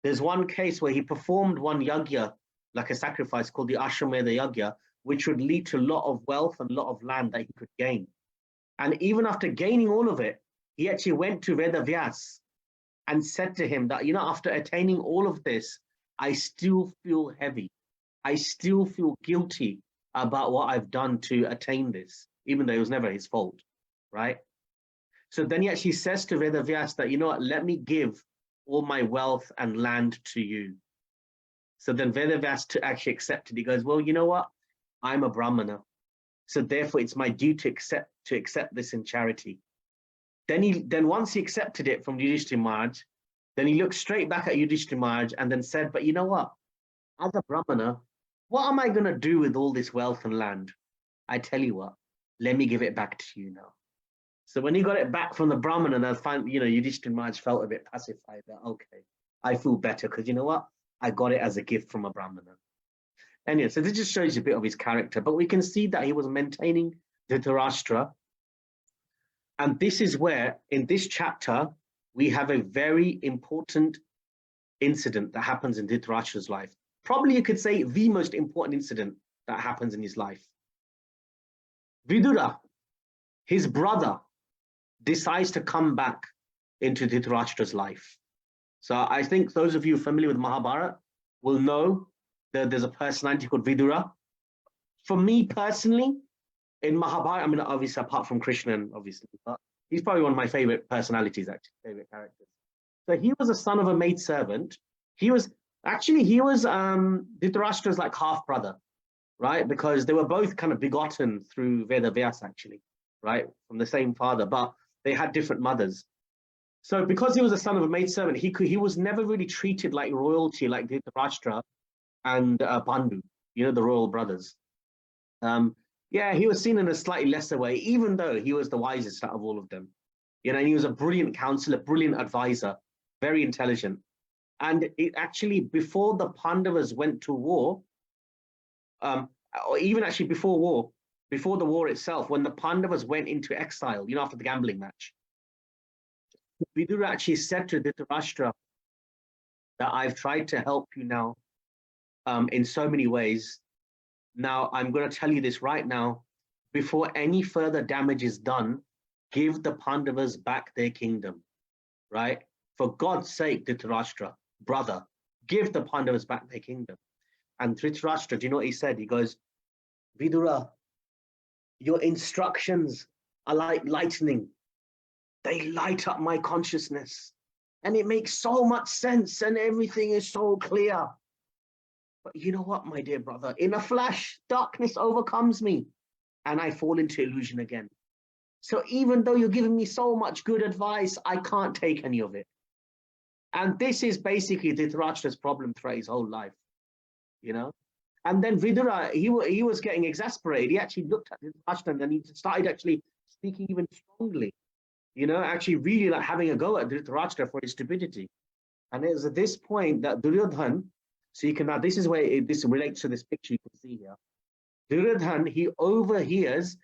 There's one case where he performed one yagya, like a sacrifice called the Ashwamedha Yagya, which would lead to a lot of wealth and a lot of land that he could gain. And even after gaining all of it, he actually went to Vedavyas and said to him that, you know, after attaining all of this, I still feel heavy. I still feel guilty about what I've done to attain this, even though it was never his fault, right? So then he actually says to Vedavyas that, you know what, let me give all my wealth and land to you. So then Vedavyas actually accepted. He goes, well, you know what? I'm a Brahmana. So therefore it's my duty to accept this in charity. Then once he accepted it from Yudhishthir Maharaj, then he looked straight back at Yudhishthir Maharaj and then said, but you know what? As a Brahmana, what am I going to do with all this wealth and land? I tell you what, let me give it back to you now. So when he got it back from the Brahmana, I find, you know, Yudhishthir Maharaj felt a bit pacified that, okay, I feel better because you know what? I got it as a gift from a Brahmana. Anyway, so this just shows you a bit of his character, but we can see that he was maintaining Dhritarashtra. And this is where, in this chapter, we have a very important incident that happens in Dhritarashtra's life. Probably you could say the most important incident that happens in his life. Vidura, his brother, decides to come back into Dhritarashtra's life. So I think those of you familiar with Mahabharata will know that there's a personality called Vidura. For me personally, in Mahabharata, I mean, obviously apart from Krishna, obviously, but he's probably one of my favorite personalities, actually, favorite characters. So he was a son of a maidservant. He was Dhritarashtra's like half brother, right? Because they were both kind of begotten through Vedavyas, actually, right? From the same father, but they had different mothers. So because he was a son of a maidservant, he was never really treated like royalty, like Dhritarashtra and Pandu, you know, the royal brothers. Yeah, he was seen in a slightly lesser way, even though he was the wisest out of all of them. You know, and he was a brilliant counselor, brilliant advisor, very intelligent. And it actually, before the Pandavas went to war, or even actually before the war itself, when the Pandavas went into exile, you know, after the gambling match, Vidura actually said to Dhritarashtra that I've tried to help you now in so many ways. Now, I'm going to tell you this right now. Before any further damage is done, give the Pandavas back their kingdom, right? For God's sake, Dhritarashtra, brother, give the Pandavas back their kingdom. And Dhritarashtra, do you know what he said? He goes, Vidura, your instructions are like lightning. They light up my consciousness. And it makes so much sense and everything is so clear. But you know what, my dear brother? In a flash, darkness overcomes me and I fall into illusion again. So even though you're giving me so much good advice, I can't take any of it. And this is basically Dhritarashtra's problem throughout his whole life, you know? And then Vidura, he was getting exasperated. He actually looked at Dhritarashtra and then he started actually speaking even strongly, you know, actually really like having a go at Dhritarashtra for his stupidity. And it was at this point that Duryodhan, so you can now, this is where this relates to this picture you can see here. Duryodhan, he overhears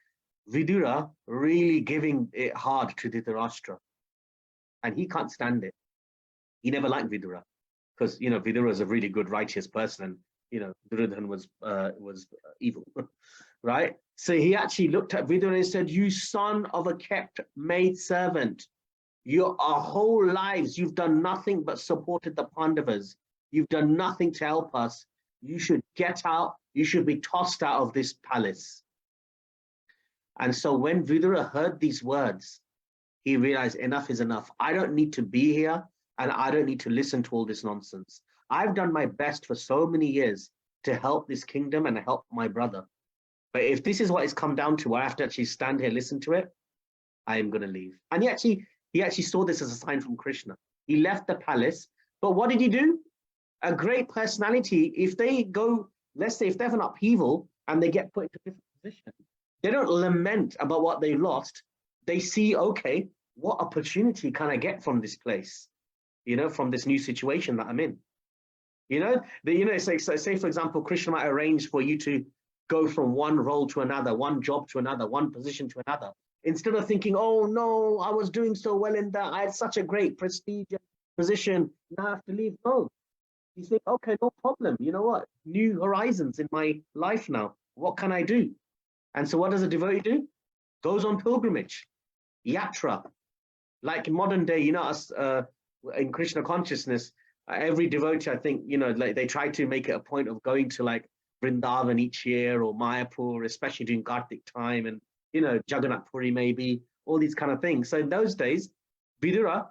Vidura really giving it hard to Dhritarashtra. And he can't stand it. He never liked Vidura because, you know, Vidura is a really good, righteous person. And, you know, Duryodhan was evil, right? So he actually looked at Vidura and said, you son of a kept maid servant, your whole lives, you've done nothing but supported the Pandavas. You've done nothing to help us. You should get out. You should be tossed out of this palace. And so when Vidura heard these words, he realized enough is enough. I don't need to be here and I don't need to listen to all this nonsense. I've done my best for so many years to help this kingdom and help my brother. But if this is what it's come down to, I have to actually stand here, listen to it, I am going to leave. And he actually saw this as a sign from Krishna. He left the palace, but what did he do? A great personality, if they go, let's say if they have an upheaval and they get put into a different position, they don't lament about what they lost. They see, okay, what opportunity can I get from this place? You know, from this new situation that I'm in. You know, say for example, Krishna might arrange for you to go from one role to another, one job to another, one position to another. Instead of thinking, oh no, I was doing so well in that, I had such a great prestige position, now I have to leave. No, you think, okay, no problem. You know what? New horizons in my life now. What can I do? And so what does a devotee do? Goes on pilgrimage, yatra. Like in modern day, you know, us in Krishna consciousness, every devotee, I think, you know, like they try to make it a point of going to like Vrindavan each year or Mayapur, especially during Kartik time, and, you know, Jagannath Puri maybe, all these kind of things. So in those days, Vidura,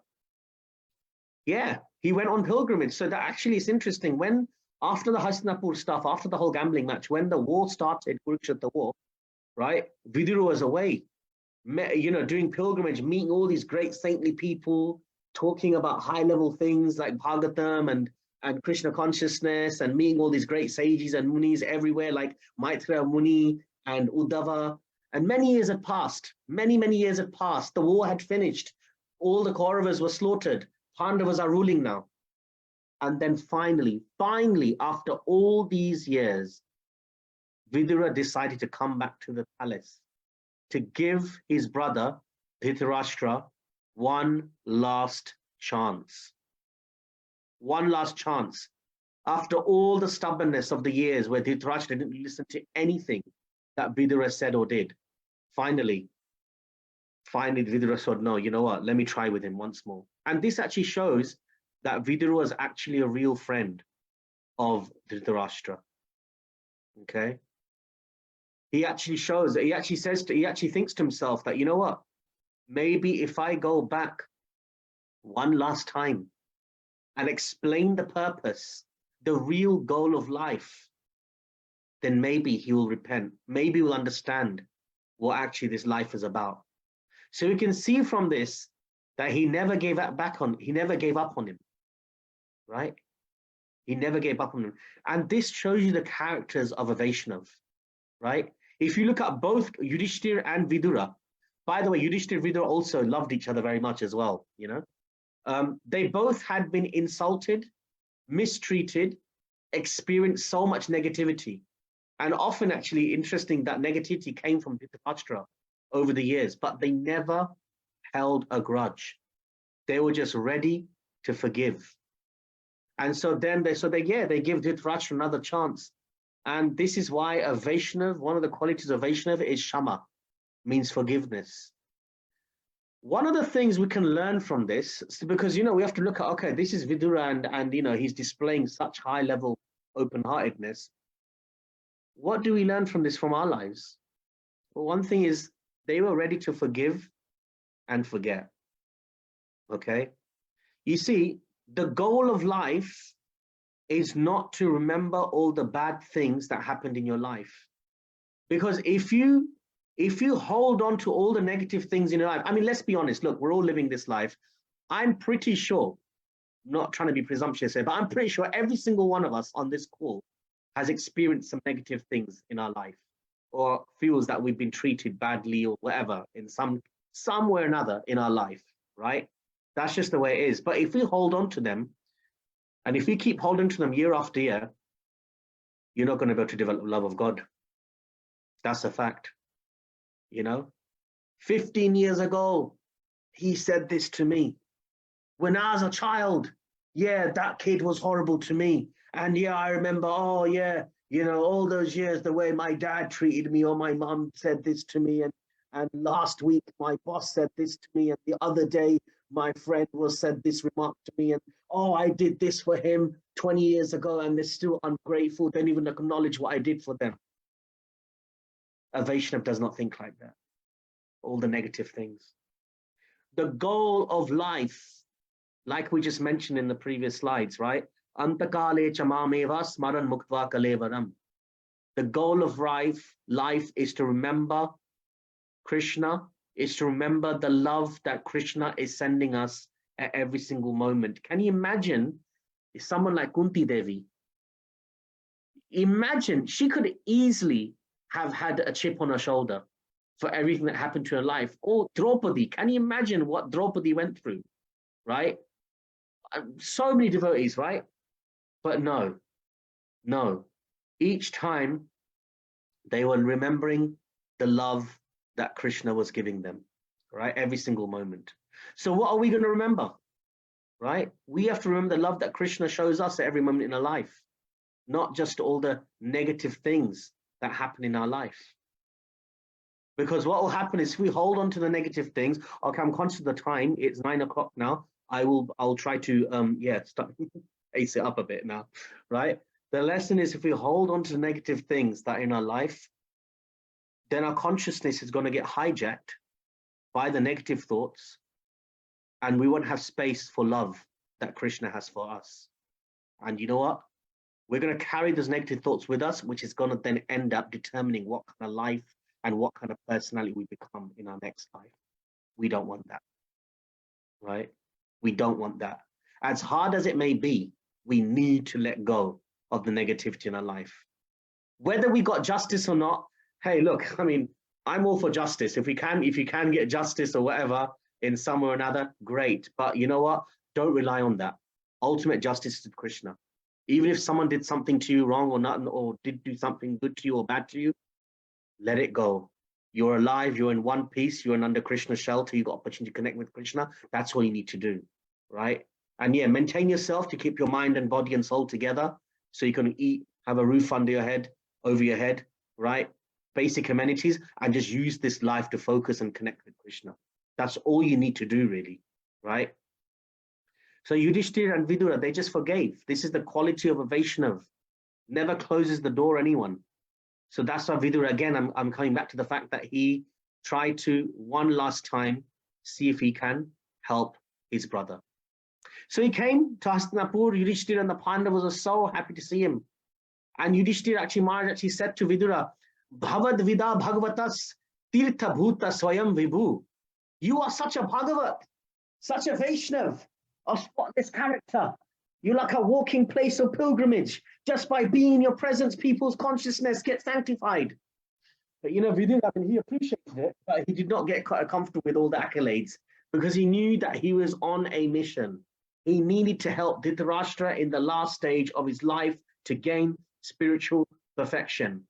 yeah, he went on pilgrimage. So that actually is interesting. When after the Hastinapur stuff, after the whole gambling match, when the war started, Kurukshetra war, right, Vidura was away, you know, doing pilgrimage, meeting all these great saintly people, talking about high-level things like Bhagavatam and Krishna consciousness, and meeting all these great sages and munis everywhere, like Maitreya Muni and Uddhava. And many years had passed. Many years had passed. The war had finished. All the Kauravas were slaughtered. Pandavas are ruling now. And then finally, after all these years, Vidura decided to come back to the palace to give his brother Dhritarashtra one last chance. One last chance. After all the stubbornness of the years where Dhritarashtra didn't listen to anything that Vidura said or did, finally Vidura said, no, you know what, let me try with him once more. And this actually shows that Vidura was actually a real friend of Dhritarashtra. Okay? He actually thinks to himself that, you know what, maybe if I go back one last time and explain the purpose, the real goal of life, then maybe he will repent. Maybe he'll understand what actually this life is about. So we can see from this that he never gave up on him, right? He never gave up on him. And this shows you the characters of a Vaishnav, right? If you look at both Yudhishthira and Vidura, by the way, Yudhishthira and Vidura also loved each other very much as well, you know. They both had been insulted, mistreated, experienced so much negativity. And often, actually, interesting that negativity came from Dhritarashtra over the years, but they never held a grudge. They were just ready to forgive. And so then they give Dhritarashtra another chance. And this is why a Vaishnav, one of the qualities of Vaishnav is Shama, means forgiveness. One of the things we can learn from this, because, you know, we have to look at, okay, this is Vidura and you know, he's displaying such high level open-heartedness. What do we learn from this from our lives? Well, one thing is they were ready to forgive and forget. Okay. You see, the goal of life is not to remember all the bad things that happened in your life. Because if you hold on to all the negative things in your life, I mean, let's be honest, look, we're all living this life. I'm pretty sure, not trying to be presumptuous here, but I'm pretty sure every single one of us on this call has experienced some negative things in our life, or feels that we've been treated badly or whatever in some way or another in our life, right? That's just the way it is. But if we hold on to them, and if we keep holding to them year after year, you're not going to be able to develop love of God. That's a fact. You know, 15 years ago, he said this to me. When I was a child, yeah, that kid was horrible to me. And yeah, I remember, oh yeah, you know, all those years, the way my dad treated me, or my mom said this to me. And last week, my boss said this to me. And the other day, my friend said this remark to me. And oh, I did this for him 20 years ago, and they're still ungrateful. They don't even acknowledge what I did for them. A Vaishnav does not think like that. All the negative things. The goal of life, like we just mentioned in the previous slides, right? Antakale chamameva smaran muktva kalevaram. The goal of life is to remember Krishna, is to remember the love that Krishna is sending us at every single moment. Can you imagine if someone like Kunti Devi, imagine she could easily have had a chip on her shoulder for everything that happened to her life. Or Draupadi, can you imagine what Draupadi went through, right? So many devotees, right? But no. Each time they were remembering the love that Krishna was giving them, right? Every single moment. So what are we going to remember, right? We have to remember the love that Krishna shows us at every moment in our life, not just all the negative things that happen in our life. Because what will happen is if we hold on to the negative things, okay, I'm conscious of the time, it's 9 o'clock now. I'll try to, start ace it up a bit now, right? The lesson is if we hold on to the negative things that are in our life, then our consciousness is going to get hijacked by the negative thoughts, and we won't have space for love that Krishna has for us. And you know what? We're going to carry those negative thoughts with us, which is going to then end up determining what kind of life and what kind of personality we become in our next life. We don't want that, right? We don't want that. As hard as it may be, we need to let go of the negativity in our life. Whether we got justice or not, hey, look, I mean, I'm all for justice. If you can get justice or whatever in some way or another, great. But you know what? Don't rely on that. Ultimate justice is Krishna. Even if someone did something to you wrong or not, or did do something good to you or bad to you, let it go. You're alive, you're in one piece, you're under Krishna's shelter, you got opportunity to connect with Krishna. That's all you need to do, right? And yeah, maintain yourself to keep your mind and body and soul together so you can eat, have a roof under your head, over your head, right? Basic amenities, and just use this life to focus and connect with Krishna. That's all you need to do, really, right? So Yudhishthira and Vidura, they just forgave. This is the quality of a Vaishnav. Never closes the door anyone. So that's why Vidura, again, I'm coming back to the fact that he tried to, one last time, see if he can help his brother. So he came to Hastinapur. Yudhishthira and the Pandavas were so happy to see him. And Yudhishthira actually said to Vidura, Bhavad Vida Bhagavatas Tirtha Bhuta Swayam Vibhu. You are such a Bhagavat, such a Vaishnav, a spotless character. You're like a walking place of pilgrimage. Just by being in your presence, people's consciousness gets sanctified. But you know, Vidura, I mean, he appreciated it, but he did not get quite comfortable with all the accolades because he knew that he was on a mission. He needed to help Dhritarashtra in the last stage of his life to gain spiritual perfection.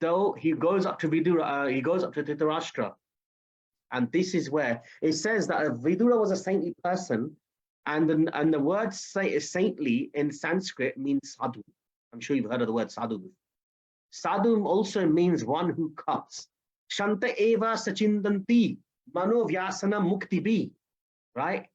Though he goes up to Vidura, he goes up to Dhritarashtra, and this is where it says that Vidura was a saintly person, and the word saintly in Sanskrit means sadhu. I'm sure you've heard of the word sadhu. Sadhu also means one who cuts. Shanta eva sachindanti mano vyasana mukti bi. Right?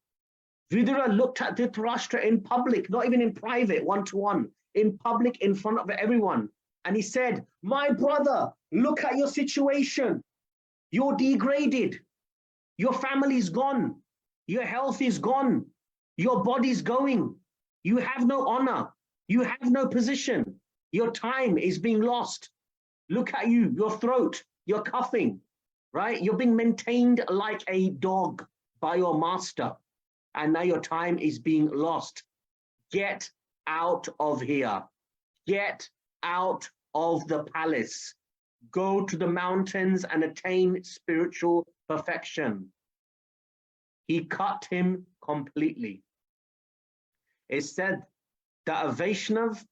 Vidura looked at Dhritarashtra in public, not even in private, one-to-one, in public, in front of everyone. And he said, my brother, look at your situation. You're degraded. Your family's gone. Your health is gone. Your body's going. You have no honor. You have no position. Your time is being lost. Look at you, your throat, you're coughing, right? You're being maintained like a dog by your master. And now your time is being lost. Get out of here. Get out of the palace. Go to the mountains and attain spiritual perfection. He cut him completely. It said that a Vaishnav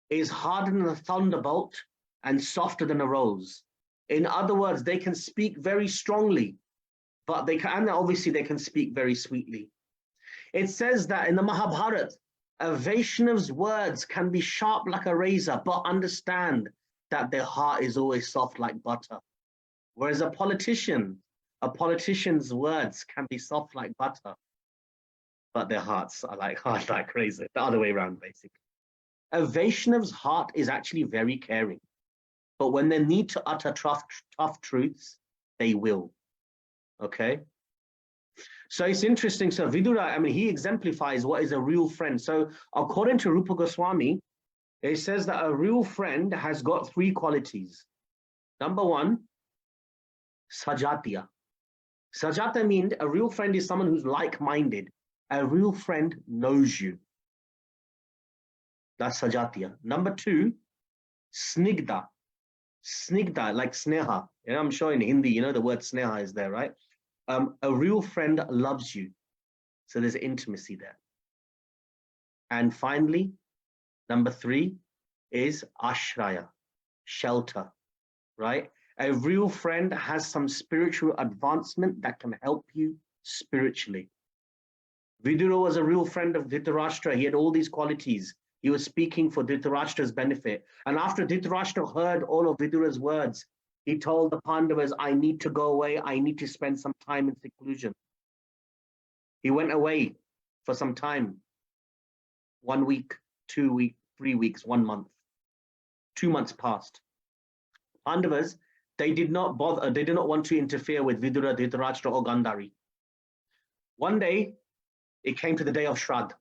is harder than a thunderbolt and softer than a rose. In other words, they can speak very strongly, but they can, and obviously they can speak very sweetly. It says that in the Mahabharata, a Vaishnav's words can be sharp like a razor, but understand that their heart is always soft like butter. Whereas a politician's words can be soft like butter, but their hearts are like hard like razor. The other way around, basically. A Vaishnav's heart is actually very caring, but when they need to utter tough truths, they will. Okay? So it's interesting. So Vidura, I mean, he exemplifies what is a real friend. So according to Rupa Goswami, it says that a real friend has got 3 qualities. Number 1, sajatiya. Sajata means a real friend is someone who's like-minded. A real friend knows you. That's sajatiya. Number 2, snigdha. Snigdha, like sneha. You know, I'm sure in Hindi, you know, the word sneha is there, right? A real friend loves you. So there's intimacy there. And finally, number 3 is ashraya, shelter, right? A real friend has some spiritual advancement that can help you spiritually. Vidura was a real friend of Dhritarashtra. He had all these qualities. He was speaking for Dhritarashtra's benefit. And after Dhritarashtra heard all of Vidura's words, he told the Pandavas, I need to go away. I need to spend some time in seclusion. He went away for some time. 1 week, 2 weeks, 3 weeks, 1 month. 2 months passed. Pandavas, they did not bother, they did not want to interfere with Vidura, Dhritarashtra, or Gandhari. One day, it came to the day of Shraddha.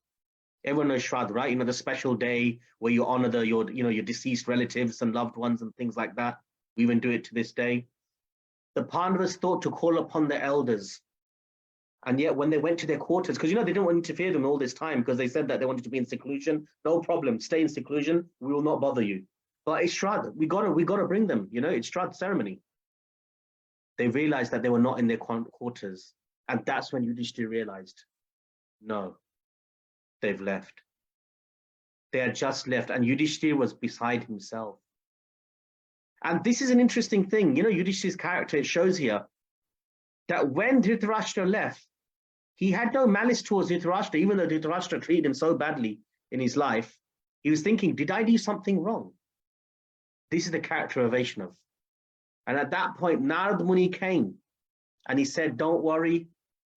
Everyone knows Shraddha, right? You know, the special day where you honor your deceased relatives and loved ones and things like that. We even do it to this day. The Pandavas thought to call upon the elders. And yet when they went to their quarters, because, you know, they didn't want to interfere with them all this time because they said that they wanted to be in seclusion. No problem, stay in seclusion. We will not bother you. But it's Shraddha. We gotta bring them, you know, it's Shraddha ceremony. They realized that they were not in their quarters. And that's when Yudhishthira realized, no, they've left. They had just left, and Yudhishthira was beside himself. And this is an interesting thing. You know, Yudhishthira's character, it shows here that when Dhritarashtra left, he had no malice towards Dhritarashtra, even though Dhritarashtra treated him so badly in his life. He was thinking, did I do something wrong? This is the character of Vaishnav. And at that point, Narad Muni came and he said, don't worry,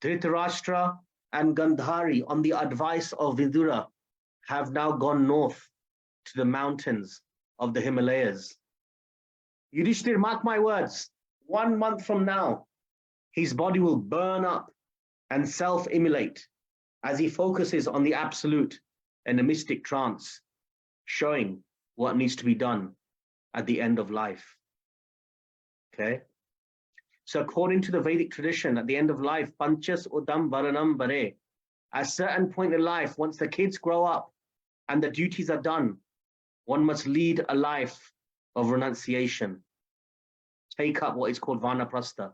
Dhritarashtra and Gandhari, on the advice of Vidura, have now gone north to the mountains of the Himalayas. Yudhishthira, mark my words, 1 month from now, his body will burn up and self-immolate as he focuses on the absolute in a mystic trance, showing what needs to be done at the end of life. Okay? So according to the Vedic tradition, at the end of life, panchas udam varanam bare, at a certain point in life, once the kids grow up and the duties are done, one must lead a life of renunciation. take up what is called vanaprastha.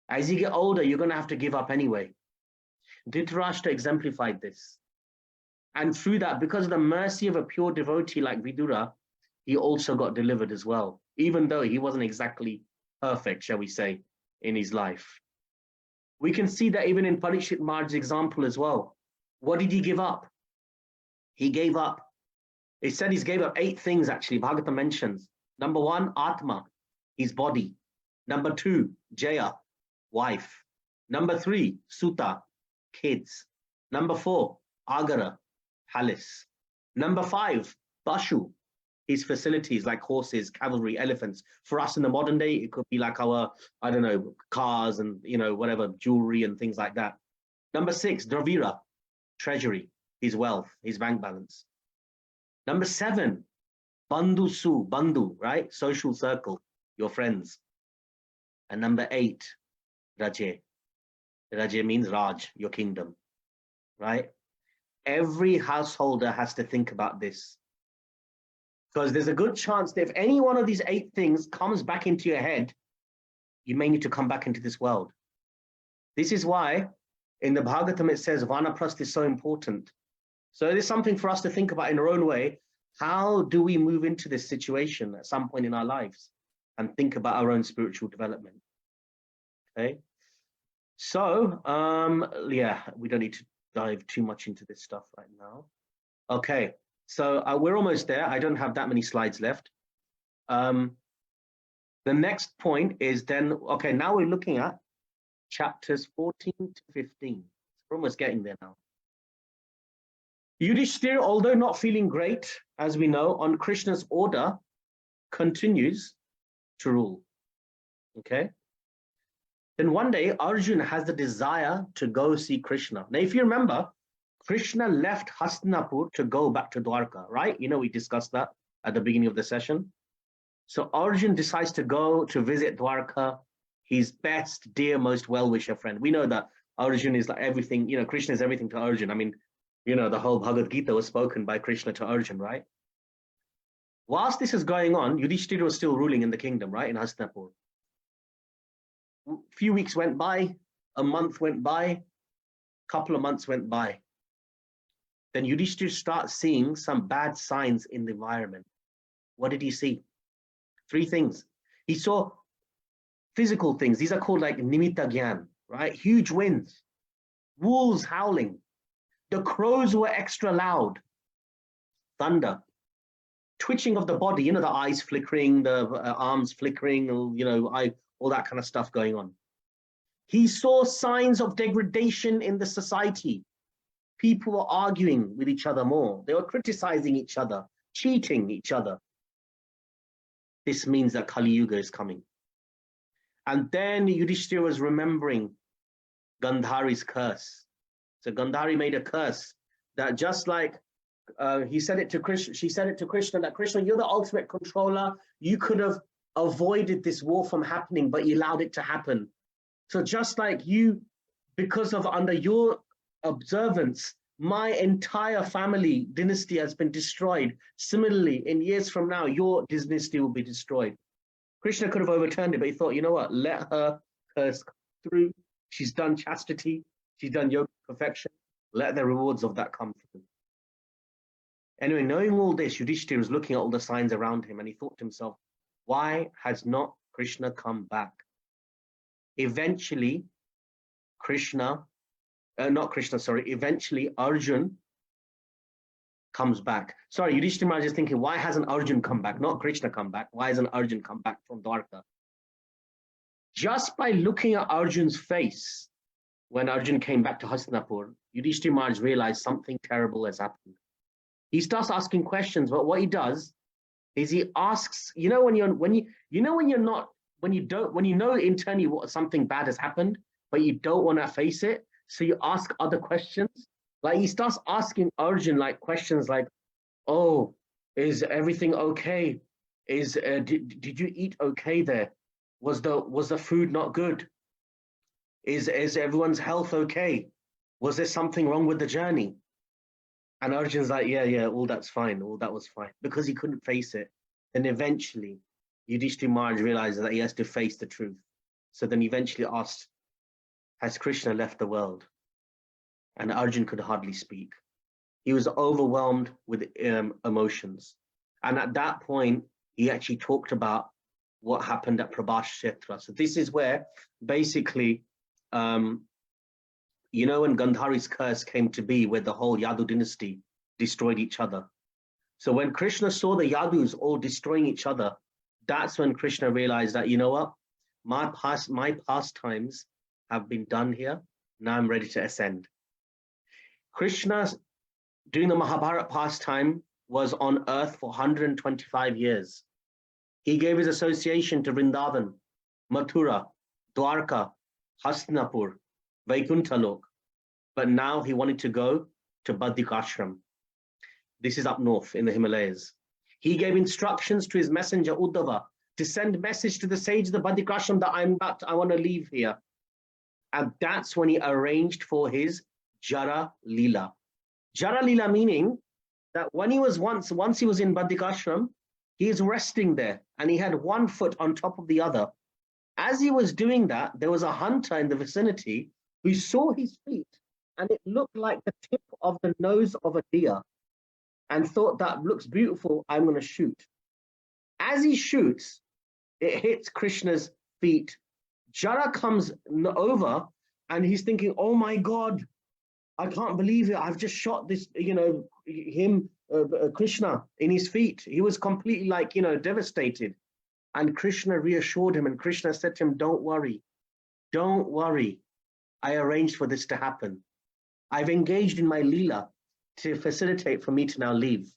As you get older, you're going to have to give up anyway. Dhritarashtra exemplified this. And through that, because of the mercy of a pure devotee like Vidura, he also got delivered as well, even though he wasn't exactly perfect, shall we say, in his life. We can see that even in Parikshit Maharaj's example as well. What did he give up? He gave up. It said he gave up 8 things actually, Bhagavatam mentions. Number 1, Atma, his body. Number 2, Jaya, wife. Number 3, Suta, kids. Number 4, Agara, palace. Number 5, Pashu, his facilities like horses, cavalry, elephants. For us in the modern day, it could be like our, I don't know, cars and, you know, whatever, jewelry and things like that. Number 6, Dravira, treasury, his wealth, his bank balance. Number 7, Bandhu, right? Social circle, your friends. And number 8, Raje. Raje means Raj, your kingdom, right? Every householder has to think about this. Because there's a good chance that if any one of these 8 things comes back into your head, you may need to come back into this world. This is why in the Bhagavatam it says Vanaprastha is so important. So it is something for us to think about in our own way. How do we move into this situation at some point in our lives and think about our own spiritual development? Okay. So, yeah, we don't need to dive too much into this stuff right now. Okay. So we're almost there. I don't have that many slides left. The next point is then, okay, now we're looking at chapters 14 to 15. We're almost getting there now. Yudhishthira, although not feeling great, as we know, on Krishna's order, continues to rule. Okay? Then one day, Arjuna has the desire to go see Krishna. Now, if you remember, Krishna left Hastinapur to go back to Dwarka, right? You know, we discussed that at the beginning of the session. So Arjuna decides to go to visit Dwarka, his best, dear, most well-wisher friend. We know that Arjuna is like everything, you know, Krishna is everything to Arjuna. I mean, you know, the whole Bhagavad Gita was spoken by Krishna to Arjuna, right? Whilst this is going on, Yudhishthira was still ruling in the kingdom, right, in Hastinapur. A few weeks went by, a month went by, a couple of months went by. Then Yudhishthira starts seeing some bad signs in the environment. What did he see? 3 things. He saw physical things. These are called like nimitta gyan, right? Huge winds, wolves howling. The crows were extra loud. Thunder. Twitching of the body, you know, the eyes flickering, the arms flickering, you know, all that kind of stuff going on. He saw signs of degradation in the society. People were arguing with each other more. They were criticizing each other, cheating each other. This means that Kali Yuga is coming. And then Yudhishthira was remembering Gandhari's curse. So Gandhari made a curse that just like he said it to Krishna, she said it to Krishna, that Krishna, you're the ultimate controller. You could have avoided this war from happening, but you allowed it to happen. So just like you, because of under your observance, my entire family dynasty has been destroyed. Similarly, in years from now, your dynasty will be destroyed. Krishna could have overturned it, but he thought, you know what, let her curse come through. She's done chastity, she's done yoga perfection. Let the rewards of that come through. Anyway, knowing all this, Yudhishthira was looking at all the signs around him and he thought to himself, why has not Krishna come back? Eventually, eventually Arjun comes back. Sorry, Yudhishthira Maharaj is thinking, why hasn't Arjun come back? Not Krishna come back. Why hasn't Arjun come back from Dwarka? Just by looking at Arjun's face, when Arjun came back to Hastinapur, Yudhishthira Maharaj realized something terrible has happened. He starts asking questions, but what he does is he asks, you know internally what something bad has happened, but you don't want to face it, so you ask other questions. Like he starts asking Arjun like questions like, "Oh, is everything okay? Did you eat okay there? Was the food not good? Is everyone's health okay? Was there something wrong with the journey?" And Arjun's like, yeah, all that's fine, all that was fine, because he couldn't face it. Then eventually, Yudhishthira Maharaj realizes that he has to face the truth. So then eventually asked, has Krishna left the world? And Arjun could hardly speak. He was overwhelmed with emotions. And at that point, he actually talked about what happened at Prabhashetra. So this is where basically, you know, when Gandhari's curse came to be, where the whole Yadu dynasty destroyed each other. So when Krishna saw the Yadus all destroying each other, that's when Krishna realized that, you know what, my pastimes have been done here. Now I'm ready to ascend. Krishna, during the Mahabharata pastime, was on earth for 125 years. He gave his association to Vrindavan, Mathura, Dwarka, Hastinapur, Vaikuntha-lok. But now he wanted to go to Badrikashram. This is up north in the Himalayas. He gave instructions to his messenger Uddhava to send message to the sage of the Badrikashram that I want to leave here. And that's when he arranged for his Jara Leela. Jara Leela meaning that when he was once he was in Badrikashram, he is resting there and he had one foot on top of the other. As he was doing that, there was a hunter in the vicinity who saw his feet and it looked like the tip of the nose of a deer and thought, that looks beautiful, I'm going to shoot. As he shoots, it hits Krishna's feet. Jara comes over and he's thinking, oh my God, I can't believe it. I've just shot this, Krishna in his feet. He was completely devastated. And Krishna reassured him and Krishna said to him, don't worry. I arranged for this to happen. I've engaged in my Leela to facilitate for me to now leave.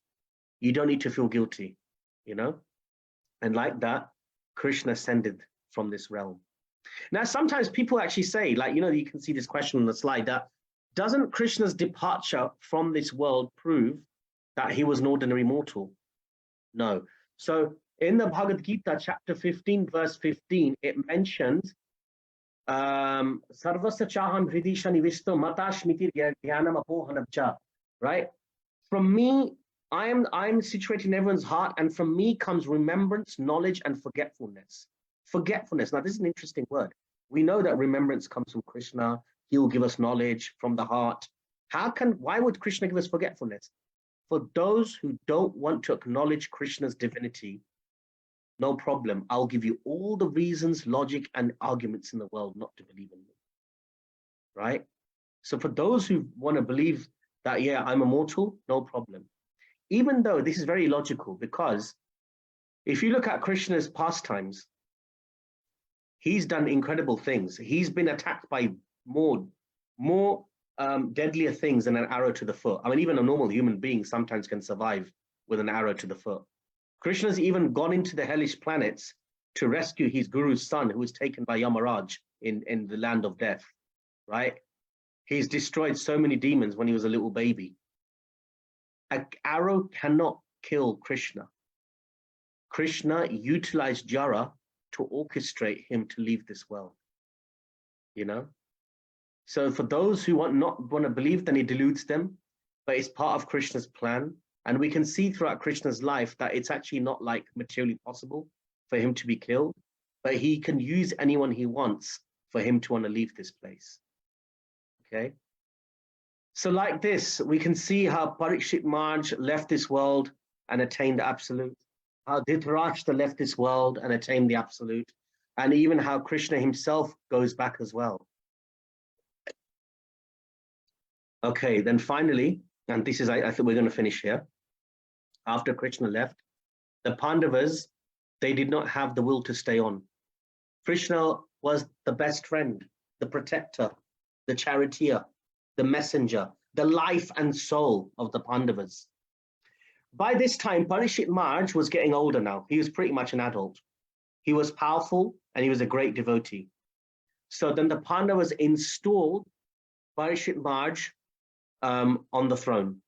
You don't need to feel guilty, And like that, Krishna ascended from this realm. Now, sometimes people actually say, you can see this question on the slide, that doesn't Krishna's departure from this world prove that he was an ordinary mortal? No. So in the Bhagavad Gita, chapter 15, verse 15, it mentions, Sarvasya chaham hridisha nivisto matashmitir jnanam apohanabja, right? From me, I'm situated in everyone's heart, and from me comes remembrance, knowledge, and forgetfulness. Forgetfulness. Now, this is an interesting word. We know that remembrance comes from Krishna. He will give us knowledge from the heart. Why would Krishna give us forgetfulness? For those who don't want to acknowledge Krishna's divinity, no problem. I'll give you all the reasons, logic, and arguments in the world not to believe in me. Right? So for those who want to believe that, yeah, I'm immortal, no problem. Even though this is very logical, because if you look at Krishna's pastimes, he's done incredible things. He's been attacked by more deadlier things than an arrow to the foot. I mean, even a normal human being sometimes can survive with an arrow to the foot. Krishna's even gone into the hellish planets to rescue his guru's son, who was taken by Yamaraj in the land of death, right? He's destroyed so many demons when he was a little baby. An arrow cannot kill Krishna. Krishna utilized Jara to orchestrate him to leave this world, So for those who not want to believe, then he deludes them, but it's part of Krishna's plan. And we can see throughout Krishna's life that it's actually not materially possible for him to be killed, but he can use anyone he wants for him to want to leave this place. Okay. So like this, we can see how Parikshit Maharaj left this world and attained the absolute, how Dhritarashtra left this world and attained the absolute, and even how Krishna himself goes back as well. Okay, then finally, and this is, I think we're going to finish here. After Krishna left, the Pandavas, they did not have the will to stay on. Krishna was the best friend, the protector, the charioteer, the messenger, the life and soul of the Pandavas. By this time, Parikshit Maharaj was getting older now. He was pretty much an adult. He was powerful and he was a great devotee. So then the Pandavas installed Parikshit Maharaj on the throne.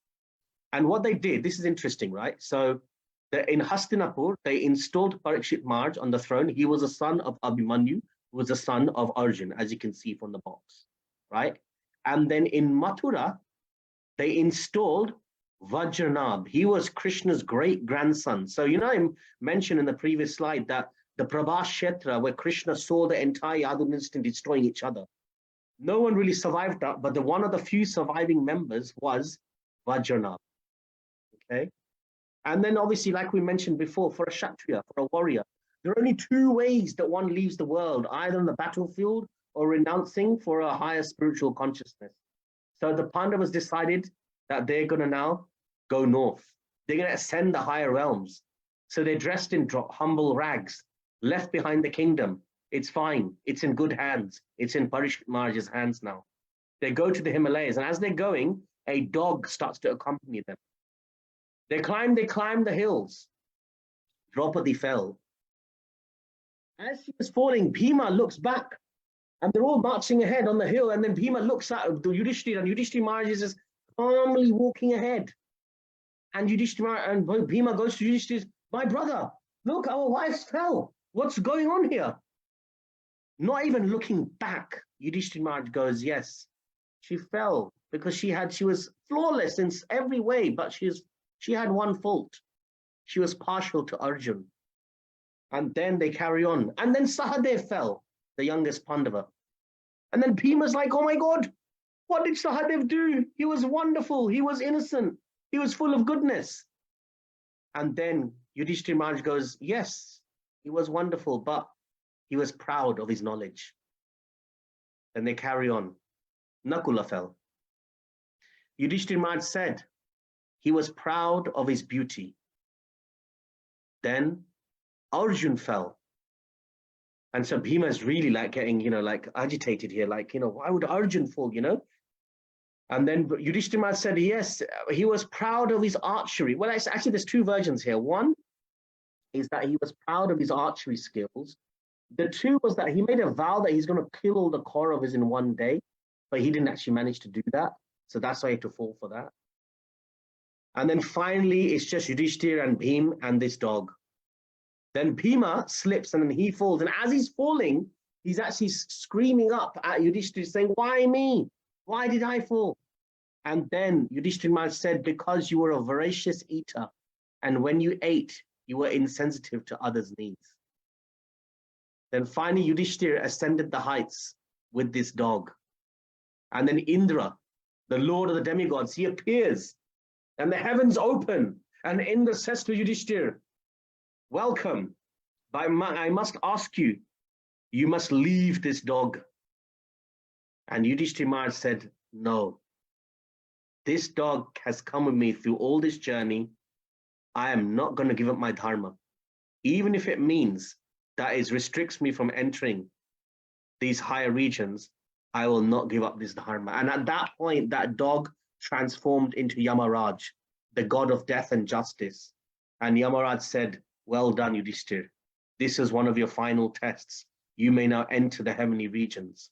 And what they did, this is interesting, right? So in Hastinapur, they installed Parikshit Maharaj on the throne. He was a son of Abhimanyu, who was a son of Arjun, as you can see from the box, right? And then in Mathura, they installed Vajranab. He was Krishna's great grandson. So, you know, I mentioned in the previous slide that the Prabhas Kshetra, where Krishna saw the entire Yadu dynasty destroying each other. No one really survived that, but one of the few surviving members was Vajranab. Okay. And then obviously, like we mentioned before, for a Kshatriya, for a warrior, there are only two ways that one leaves the world, either on the battlefield or renouncing for a higher spiritual consciousness. So the Pandavas decided that they're going to now go north. They're going to ascend the higher realms. So they're dressed in humble rags, left behind the kingdom. It's fine. It's in good hands. It's in Parikshit Maharaj's hands now. They go to the Himalayas, and as they're going, a dog starts to accompany them. They climb the hills. Draupadi fell. As she was falling, Bhima looks back, and they're all marching ahead on the hill, and then Bhima looks at Yudhishthira, and Yudhishthira Maharaj is just calmly walking ahead. And Bhima goes to Yudhishthira, my brother, look, our wives fell. What's going on here? Not even looking back, Yudhishthira Maharaj goes, yes, she fell because she was flawless in every way, but she had one fault. She was partial to Arjun. And then they carry on. And then Sahadev fell, the youngest Pandava. And then Bhima's like, oh my God, what did Sahadev do? He was wonderful. He was innocent. He was full of goodness. And then Yudhishthira Maharaj goes, yes, he was wonderful, but he was proud of his knowledge. And they carry on. Nakula fell. Yudhishthira Maharaj said, he was proud of his beauty. Then Arjun fell. And so Bhima is really like getting, like agitated here, like, why would Arjun fall, And then Yudhishthira Maharaj said, yes, he was proud of his archery. Well, actually, there's two versions here. One is that he was proud of his archery skills. The two was that he made a vow that he's going to kill all the Kauravas in one day, but he didn't actually manage to do that. So that's why he had to fall for that. And then finally, it's just Yudhishthira and Bhim and this dog. Then Bhima slips and then he falls. And as he's falling, he's actually screaming up at Yudhishthira saying, why me? Why did I fall? And then Yudhishthira Maharaj said, because you were a voracious eater. And when you ate, you were insensitive to others' needs. Then finally, Yudhishthira ascended the heights with this dog. And then Indra, the lord of the demigods, he appears. And the heavens open, and Indra says to Yudhishthira, welcome, but I must ask you, you must leave this dog. And Yudhishthira Maharaj said, no, this dog has come with me through all this journey. I am not going to give up my dharma, even if it means that it restricts me from entering these higher regions. I will not give up this dharma. And at that point, that dog transformed into Yamaraj, the god of death and justice. And Yamaraj said, well done, Yudhishthira. This is one of your final tests. You may now enter the heavenly regions.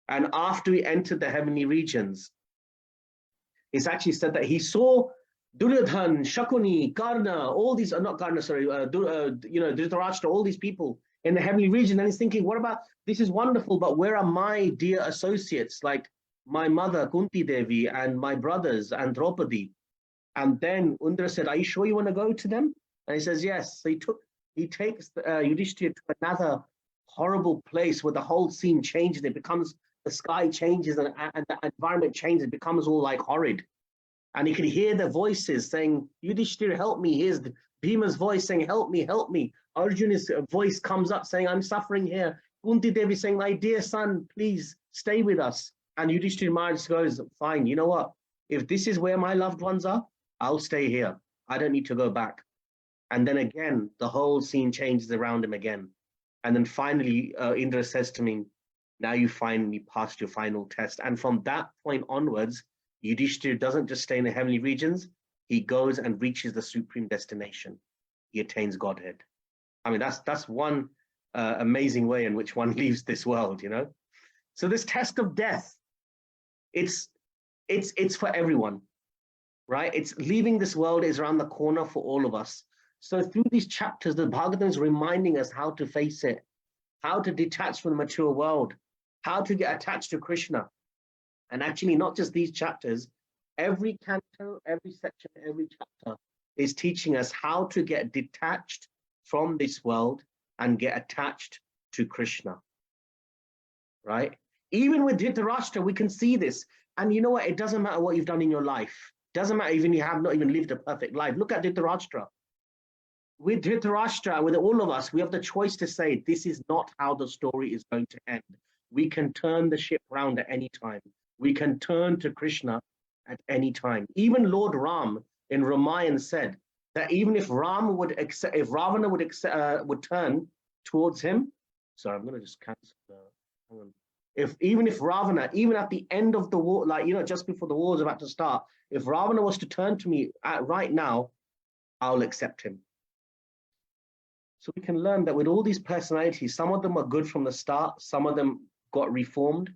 And after he entered the heavenly regions, it's actually said that he saw Duryodhan, Shakuni, Karna, all these, not Karna, sorry, Dhritarashtra, all these people in the heavenly region. And he's thinking, what about, this is wonderful, but where are my dear associates, like my mother, Kunti Devi, and my brothers, and Draupadi? And then Indra said, are you sure you want to go to them? And he says, yes. So he takes Yudhishthira to another horrible place where the whole scene changes. The sky changes and the environment changes. It becomes all like horrid. And he could hear the voices saying, Yudhishthira, help me. Here's Bhima's voice saying, help me, help me. Arjuna's voice comes up saying, I'm suffering here. Kunti Devi saying, my dear son, please stay with us. And Yudhishthira Maharaj goes, fine, you know what? If this is where my loved ones are, I'll stay here. I don't need to go back. And then again, the whole scene changes around him again. And then finally, Indra says to me, now you finally passed your final test. And from that point onwards, Yudhishthira doesn't just stay in the heavenly regions, he goes and reaches the supreme destination. He attains Godhead. I mean, that's one amazing way in which one leaves this world, So this test of death, it's for everyone, right? It's leaving this world is around the corner for all of us. So through these chapters, the Bhagavatam is reminding us how to face it, how to detach from the material world, how to get attached to Krishna. And actually, not just these chapters, Every canto, every section, every chapter is teaching us how to get detached from this world and get attached to Krishna, right? Even with Dhritarashtra, we can see this. And you know what? It doesn't matter what you've done in your life. Doesn't matter even you have not even lived a perfect life. Look at Dhritarashtra. With Dhritarashtra, with all of us, we have the choice to say, this is not how the story is going to end. We can turn the ship round at any time. We can turn to Krishna at any time. Even Lord Ram in Ramayana said that even if Ram would accept, if Ravana would turn towards him, sorry, I'm going to just cancel. Hang on. Even if Ravana, even at the end of the war, like, you know, just before the war is about to start, if Ravana was to turn to me right now, I'll accept him. So we can learn that with all these personalities, some of them are good from the start, some of them got reformed,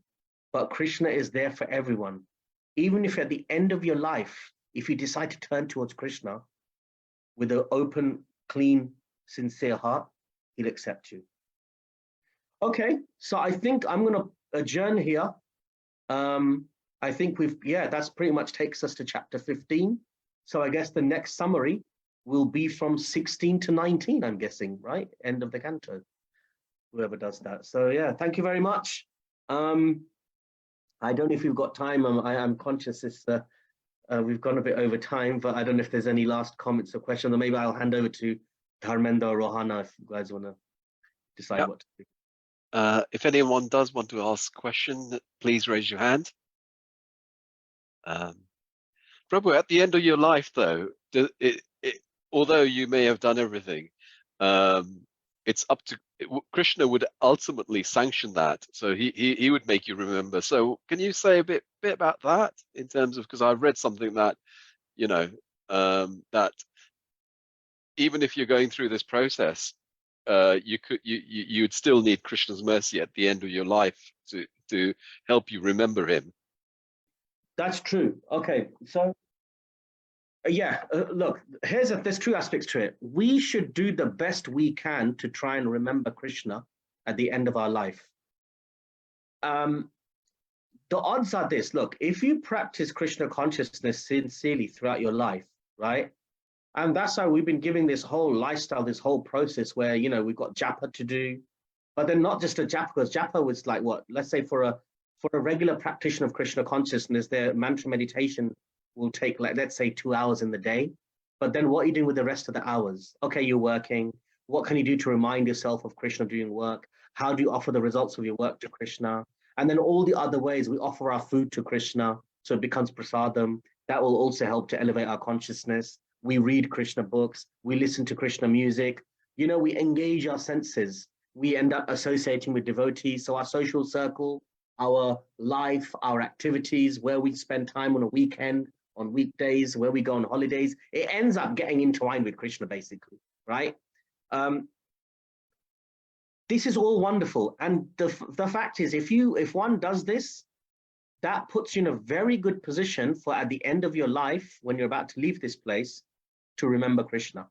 but Krishna is there for everyone. Even if at the end of your life, if you decide to turn towards Krishna with an open, clean, sincere heart, he'll accept you. Okay, so I think I'm going to adjourn here. I think that's pretty much takes us to chapter 15. So I guess the next summary will be from 16 to 19, I'm guessing, right? End of the canto, whoever does that. So yeah, thank you very much. I don't know if we've got time. I'm conscious we've gone a bit over time, but I don't know if there's any last comments or questions, or maybe I'll hand over to Dharmendra or Rohana if you guys want to decide what to do. If anyone does want to ask a question, please raise your hand. Prabhu, at the end of your life, though, although you may have done everything, it's up to Krishna would ultimately sanction that, so he would make you remember. So can you say a bit about that in terms of, because I've read something that, you know, that even if you're going through this process, you'd still need Krishna's mercy at the end of your life to help you remember him. That's true. Okay, so yeah, look, there's two aspects to it. We should do the best we can to try and remember Krishna at the end of our life. The odds are this, look, if you practice Krishna consciousness sincerely throughout your life, right? And that's how we've been giving this whole lifestyle, this whole process where, you know, we've got japa to do, but then not just a japa, because japa was like what, let's say for a regular practitioner of Krishna consciousness, their mantra meditation will take, like, let's say 2 hours in the day. But then what are you doing with the rest of the hours? Okay, you're working. What can you do to remind yourself of Krishna doing work? How do you offer the results of your work to Krishna? And then all the other ways we offer our food to Krishna, so it becomes prasadam. That will also help to elevate our consciousness. We read Krishna books. We listen to Krishna music. You know, we engage our senses. We end up associating with devotees. So our social circle, our life, our activities, where we spend time on a weekend, on weekdays, where we go on holidays, it ends up getting intertwined with Krishna, basically, right? This is all wonderful. And the fact is, if one does this, that puts you in a very good position for at the end of your life, when you're about to leave this place, to remember Krishna,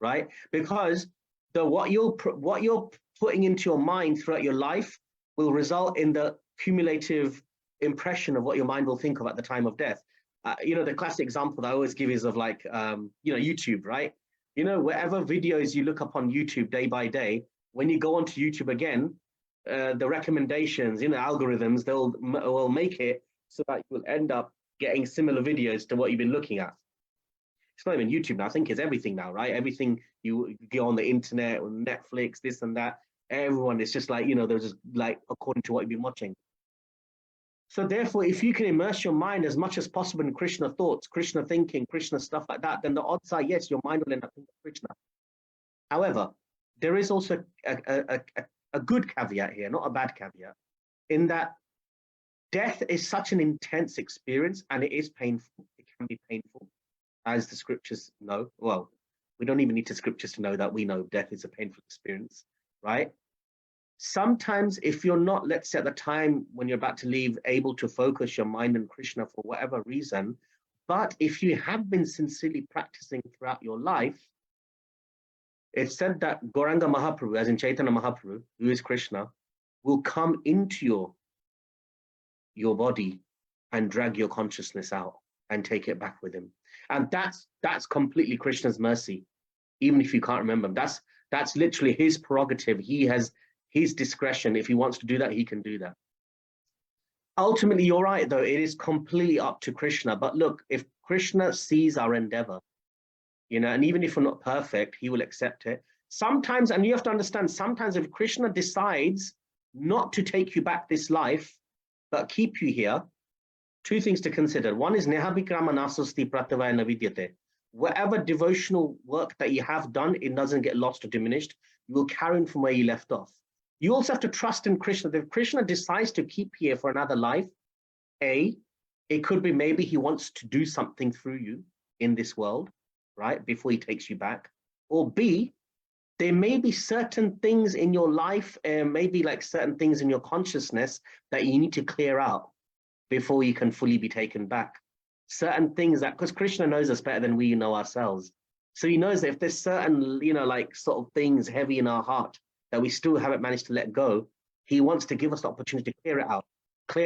right? Because what you're putting into your mind throughout your life will result in the cumulative impression of what your mind will think of at the time of death. You know, the classic example that I always give is of, like, you know, YouTube, right? You know, whatever videos you look up on YouTube day by day, when you go onto YouTube again, the recommendations, you know, algorithms, will make it so that you will end up getting similar videos to what you've been looking at. It's not even YouTube now. I think it's everything now, right? Everything you go on the internet, or Netflix, this and that, everyone is just like, you know, they're just like according to what you've been watching. So therefore, if you can immerse your mind as much as possible in Krishna thoughts, Krishna thinking, Krishna stuff like that, then the odds are, yes, your mind will end up thinking Krishna. However, there is also a good caveat here, not a bad caveat, in that death is such an intense experience, and it is painful. It can be painful, as the scriptures know. Well, we don't even need the scriptures to know that. We know death is a painful experience, right? Sometimes if you're not, let's say at the time when you're about to leave, able to focus your mind on Krishna for whatever reason, but if you have been sincerely practicing throughout your life, it's said that Gauranga Mahaprabhu, as in Chaitanya Mahaprabhu, who is Krishna, will come into your body and drag your consciousness out. and take it back with him. And that's completely Krishna's mercy, even if you can't remember him. That's literally his prerogative. He has his discretion. If he wants to do that, he can do that. Ultimately, you're right, though. It is completely up to Krishna. But look, if Krishna sees our endeavor, and even if we're not perfect, he will accept it. Sometimes, and you have to understand, sometimes if Krishna decides not to take you back this life, but keep you here, two things to consider. One is nehabikrama nasasti pratyavaya navidyate. Whatever devotional work that you have done, it doesn't get lost or diminished. You will carry on from where you left off. You also have to trust in Krishna. If Krishna decides to keep you here for another life, it could be maybe he wants to do something through you in this world, right, before he takes you back. Or B, there may be certain things in your life, maybe like certain things in your consciousness that you need to clear out before you can fully be taken back. Certain things that, because Krishna knows us better than we know ourselves. So he knows that if there's certain, like sort of things heavy in our heart that we still haven't managed to let go, he wants to give us the opportunity to clear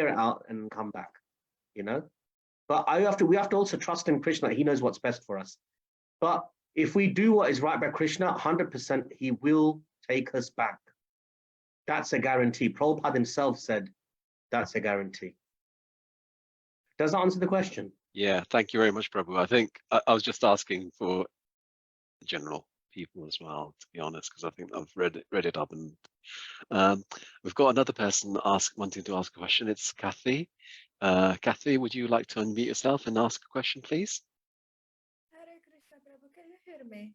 it out and come back, But we have to also trust in Krishna that he knows what's best for us. But if we do what is right by Krishna, 100% he will take us back. That's a guarantee. Prabhupada himself said that's a guarantee. Does that answer the question? Yeah, thank you very much, Prabhu. I think I was just asking for general people as well, to be honest, because I think I've read it up, and we've got another person wanting to ask a question. It's Kathy. Kathy, would you like to unmute yourself and ask a question, please? Hare Krishna Prabhu, can you hear me?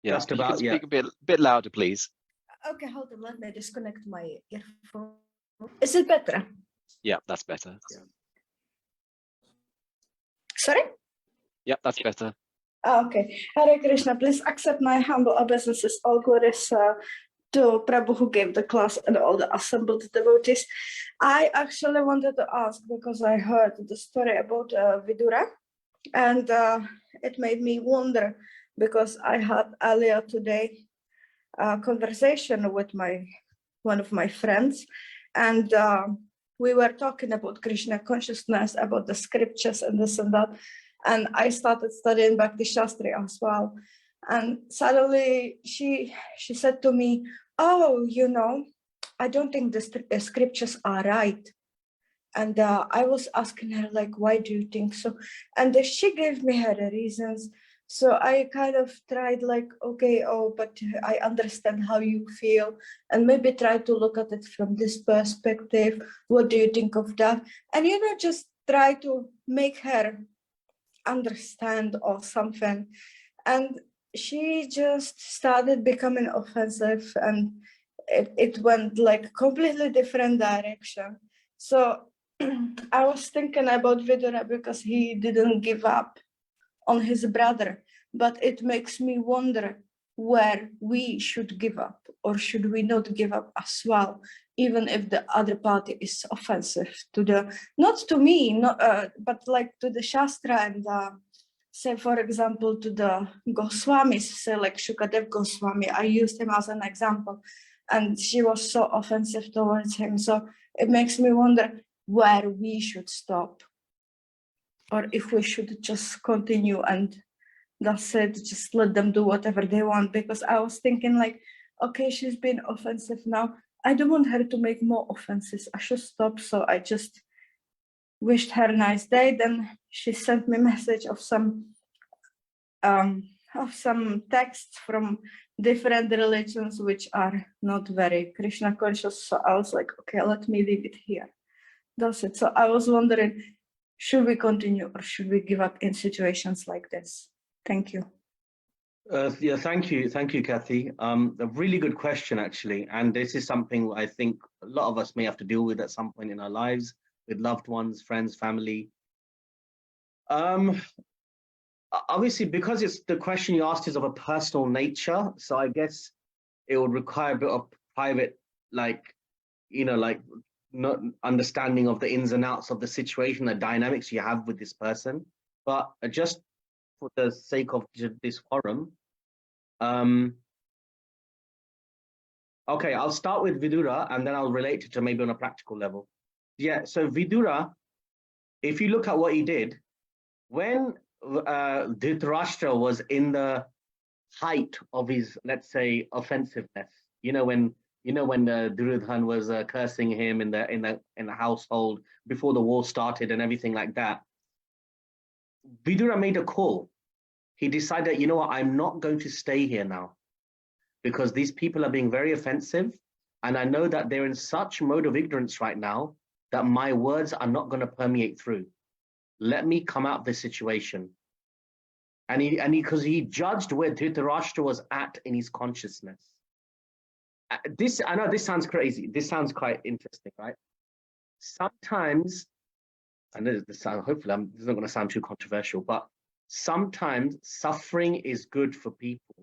Yeah, Just if you about, can speak a bit louder, please. Okay, hold on, let me disconnect my earphone. Is it better? Yeah, that's better. Sorry? Yeah, that's better. Okay. Hare Krishna, please accept my humble obeisances. All glories to Prabhu who gave the class and all the assembled devotees. I actually wanted to ask because I heard the story about Vidura, and it made me wonder because I had earlier today a conversation with one of my friends, and we were talking about Krishna consciousness, about the scriptures and this and that. And I started studying Bhakti Shastri as well. And suddenly she said to me, oh, I don't think the scriptures are right. And I was asking her, like, why do you think so? And she gave me her reasons. So I kind of tried like, okay, but I understand how you feel, and maybe try to look at it from this perspective. What do you think of that? And, just try to make her understand or something. And she just started becoming offensive, and it went like completely different direction. So I was thinking about Vidura because he didn't give up on his brother, but it makes me wonder where we should give up, or should we not give up as well, even if the other party is offensive to not to me, but like to the Shastra, and say, for example, to the Goswamis, say like Shukadev Goswami. I used him as an example, and she was so offensive towards him. So it makes me wonder where we should stop, or if we should just continue and that's it, just let them do whatever they want. Because I was thinking like, okay, she's been offensive now, I don't want her to make more offenses, I should stop. So I just wished her a nice day. Then she sent me a message of some texts from different religions which are not very Krishna conscious. So I was like, okay, let me leave it here. That's it. So I was wondering, should we continue or should we give up in situations like this? Thank you. Yeah, thank you, Kathy. A really good question, actually. And this is something I think a lot of us may have to deal with at some point in our lives, with loved ones, friends, family. Obviously, because it's the question you asked is of a personal nature, so I guess it would require a bit of private, like not understanding of the ins and outs of the situation, the dynamics you have with this person. But just for the sake of this forum, okay, I'll start with Vidura and then I'll relate it to maybe on a practical level. Yeah, so Vidura, if you look at what he did, when Dhritarashtra was in the height of his, let's say, offensiveness, when Duryodhan was cursing him in the household before the war started and everything like that, Vidura made a call. He decided, you know what, I'm not going to stay here now because these people are being very offensive, and I know that they're in such mode of ignorance right now that my words are not going to permeate through. Let me come out of this situation. And because he judged where Dhritarashtra was at in his consciousness. I know this sounds crazy. This sounds quite interesting, right? Sometimes, I know this sound, hopefully this is not going to sound too controversial, but sometimes suffering is good for people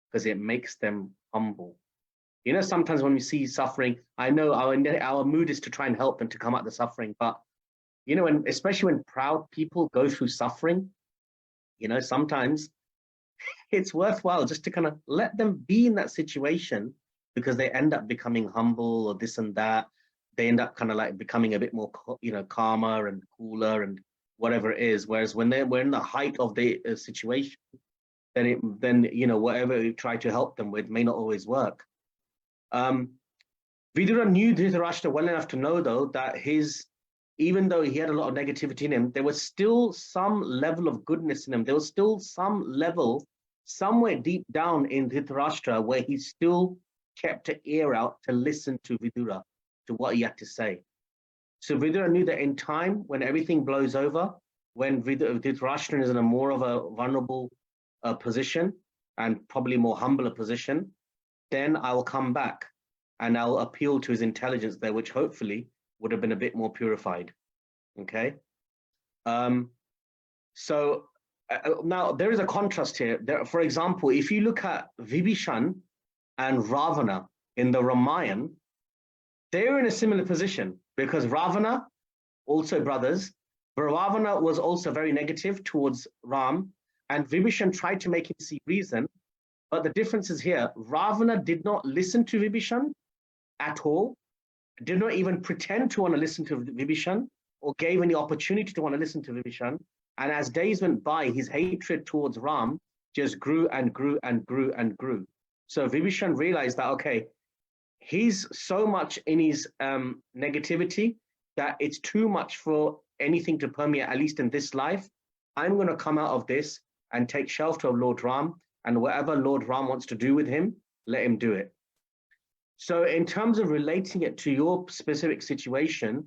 because it makes them humble. Sometimes when we see suffering, I know our mood is to try and help them to come out of the suffering, but especially when proud people go through suffering, sometimes it's worthwhile just to kind of let them be in that situation, because they end up becoming humble or this and that. They end up kind of like becoming a bit more, calmer and cooler and whatever it is. Whereas when we're in the height of the situation, then whatever you try to help them with may not always work. Vidura knew Dhritarashtra well enough to know, though, that even though he had a lot of negativity in him, there was still some level of goodness in him. There was still some level, somewhere deep down in Dhritarashtra, where he still kept an ear out to listen to Vidura, to what he had to say. So Vidura knew that in time, when everything blows over, when Dhritarashtra is in a more of a vulnerable position and probably more humbler position, then I will come back and I'll appeal to his intelligence there, which hopefully would have been a bit more purified. Okay. So now there is a contrast here. For example, if you look at Vibhishan and Ravana in the Ramayana, they're in a similar position, because Ravana, also brothers, but Ravana was also very negative towards Ram, and Vibhishan tried to make him see reason. But the difference is here, Ravana did not listen to Vibhishan at all, did not even pretend to want to listen to Vibhishan, or gave any opportunity to want to listen to Vibhishan. And as days went by, his hatred towards Ram just grew and grew and grew and grew. So Vibhishan realized that, okay, he's so much in his negativity that it's too much for anything to permeate, at least in this life. I'm going to come out of this and take shelter of Lord Ram, and whatever Lord Ram wants to do with him, let him do it. So in terms of relating it to your specific situation,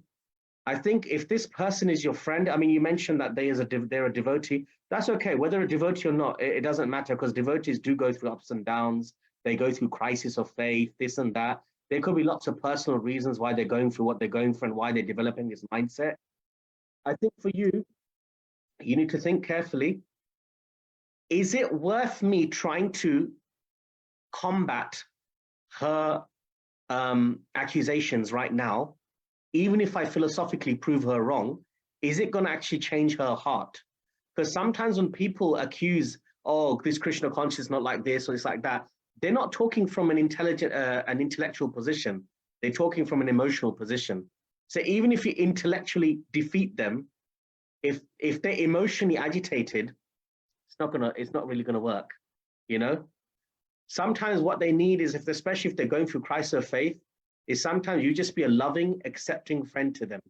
I think if this person is your friend, I mean, you mentioned that they're a devotee, that's okay. Whether a devotee or not, it doesn't matter, because devotees do go through ups and downs. They go through crisis of faith, this and that. There could be lots of personal reasons why they're going through what they're going through and why they're developing this mindset. I think for you, you need to think carefully. Is it worth me trying to combat her accusations right now, even if I philosophically prove her wrong? Is it going to actually change her heart? Because sometimes when people accuse, oh, this Krishna consciousness is not like this or it's like that, they're not talking from an intellectual position. They're talking from an emotional position. So even if you intellectually defeat them, if they're emotionally agitated, it's not really gonna work, Sometimes what they need is, especially if they're going through crisis of faith, is sometimes you just be a loving, accepting friend to them.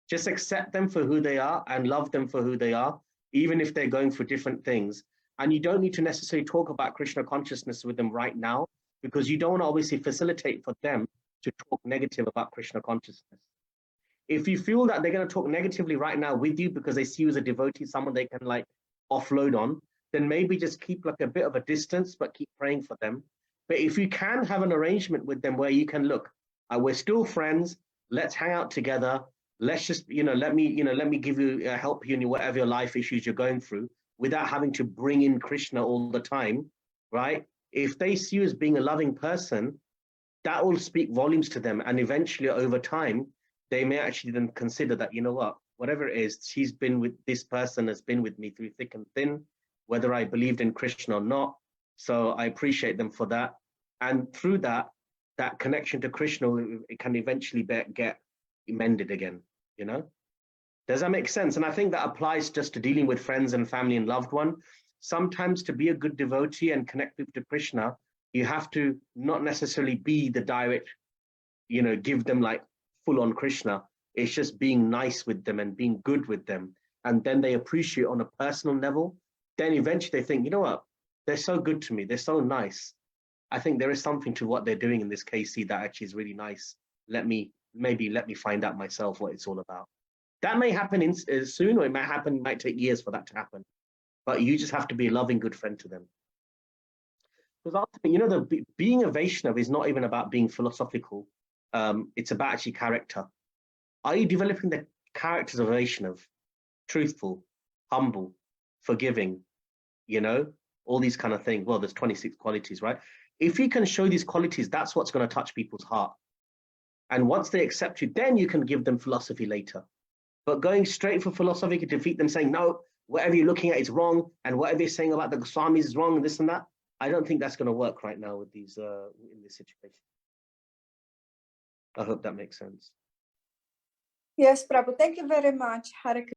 Just accept them for who they are and love them for who they are, even if they're going through different things. And you don't need to necessarily talk about Krishna consciousness with them right now, because you don't want to obviously facilitate for them to talk negative about Krishna consciousness. If you feel that they're going to talk negatively right now with you because they see you as a devotee, someone they can like offload on, then maybe just keep like a bit of a distance, but keep praying for them. But if you can have an arrangement with them where you can look, we're still friends, let's hang out together. Let's just, let me give you, help you in whatever your life issues you're going through, without having to bring in Krishna all the time, right? If they see you as being a loving person, that will speak volumes to them. And eventually over time, they may actually then consider that, whatever it is, this person has been with me through thick and thin, whether I believed in Krishna or not. So I appreciate them for that. And through that connection to Krishna, it can eventually get mended again, Does that make sense? And I think that applies just to dealing with friends and family and loved one. Sometimes to be a good devotee and connect people to Krishna, you have to not necessarily be the direct, give them like full on Krishna. It's just being nice with them and being good with them. And then they appreciate on a personal level. Then eventually they think, you know what? They're so good to me. They're so nice. I think there is something to what they're doing in this KC that actually is really nice. Let me find out myself what it's all about. That may happen soon, or it might take years for that to happen. But you just have to be a loving, good friend to them. Because ultimately, being a Vaishnava is not even about being philosophical. It's about actually character. Are you developing the characters of a Vaishnava? Truthful, humble, forgiving, all these kind of things. Well, there's 26 qualities, right? If you can show these qualities, that's what's going to touch people's heart. And once they accept you, then you can give them philosophy later. But going straight for philosophy to defeat them, saying, no, whatever you're looking at is wrong, and whatever you're saying about the Goswamis is wrong, and this and that, I don't think that's going to work right now with these in this situation. I hope that makes sense. Yes, Prabhu, thank you very much. Hare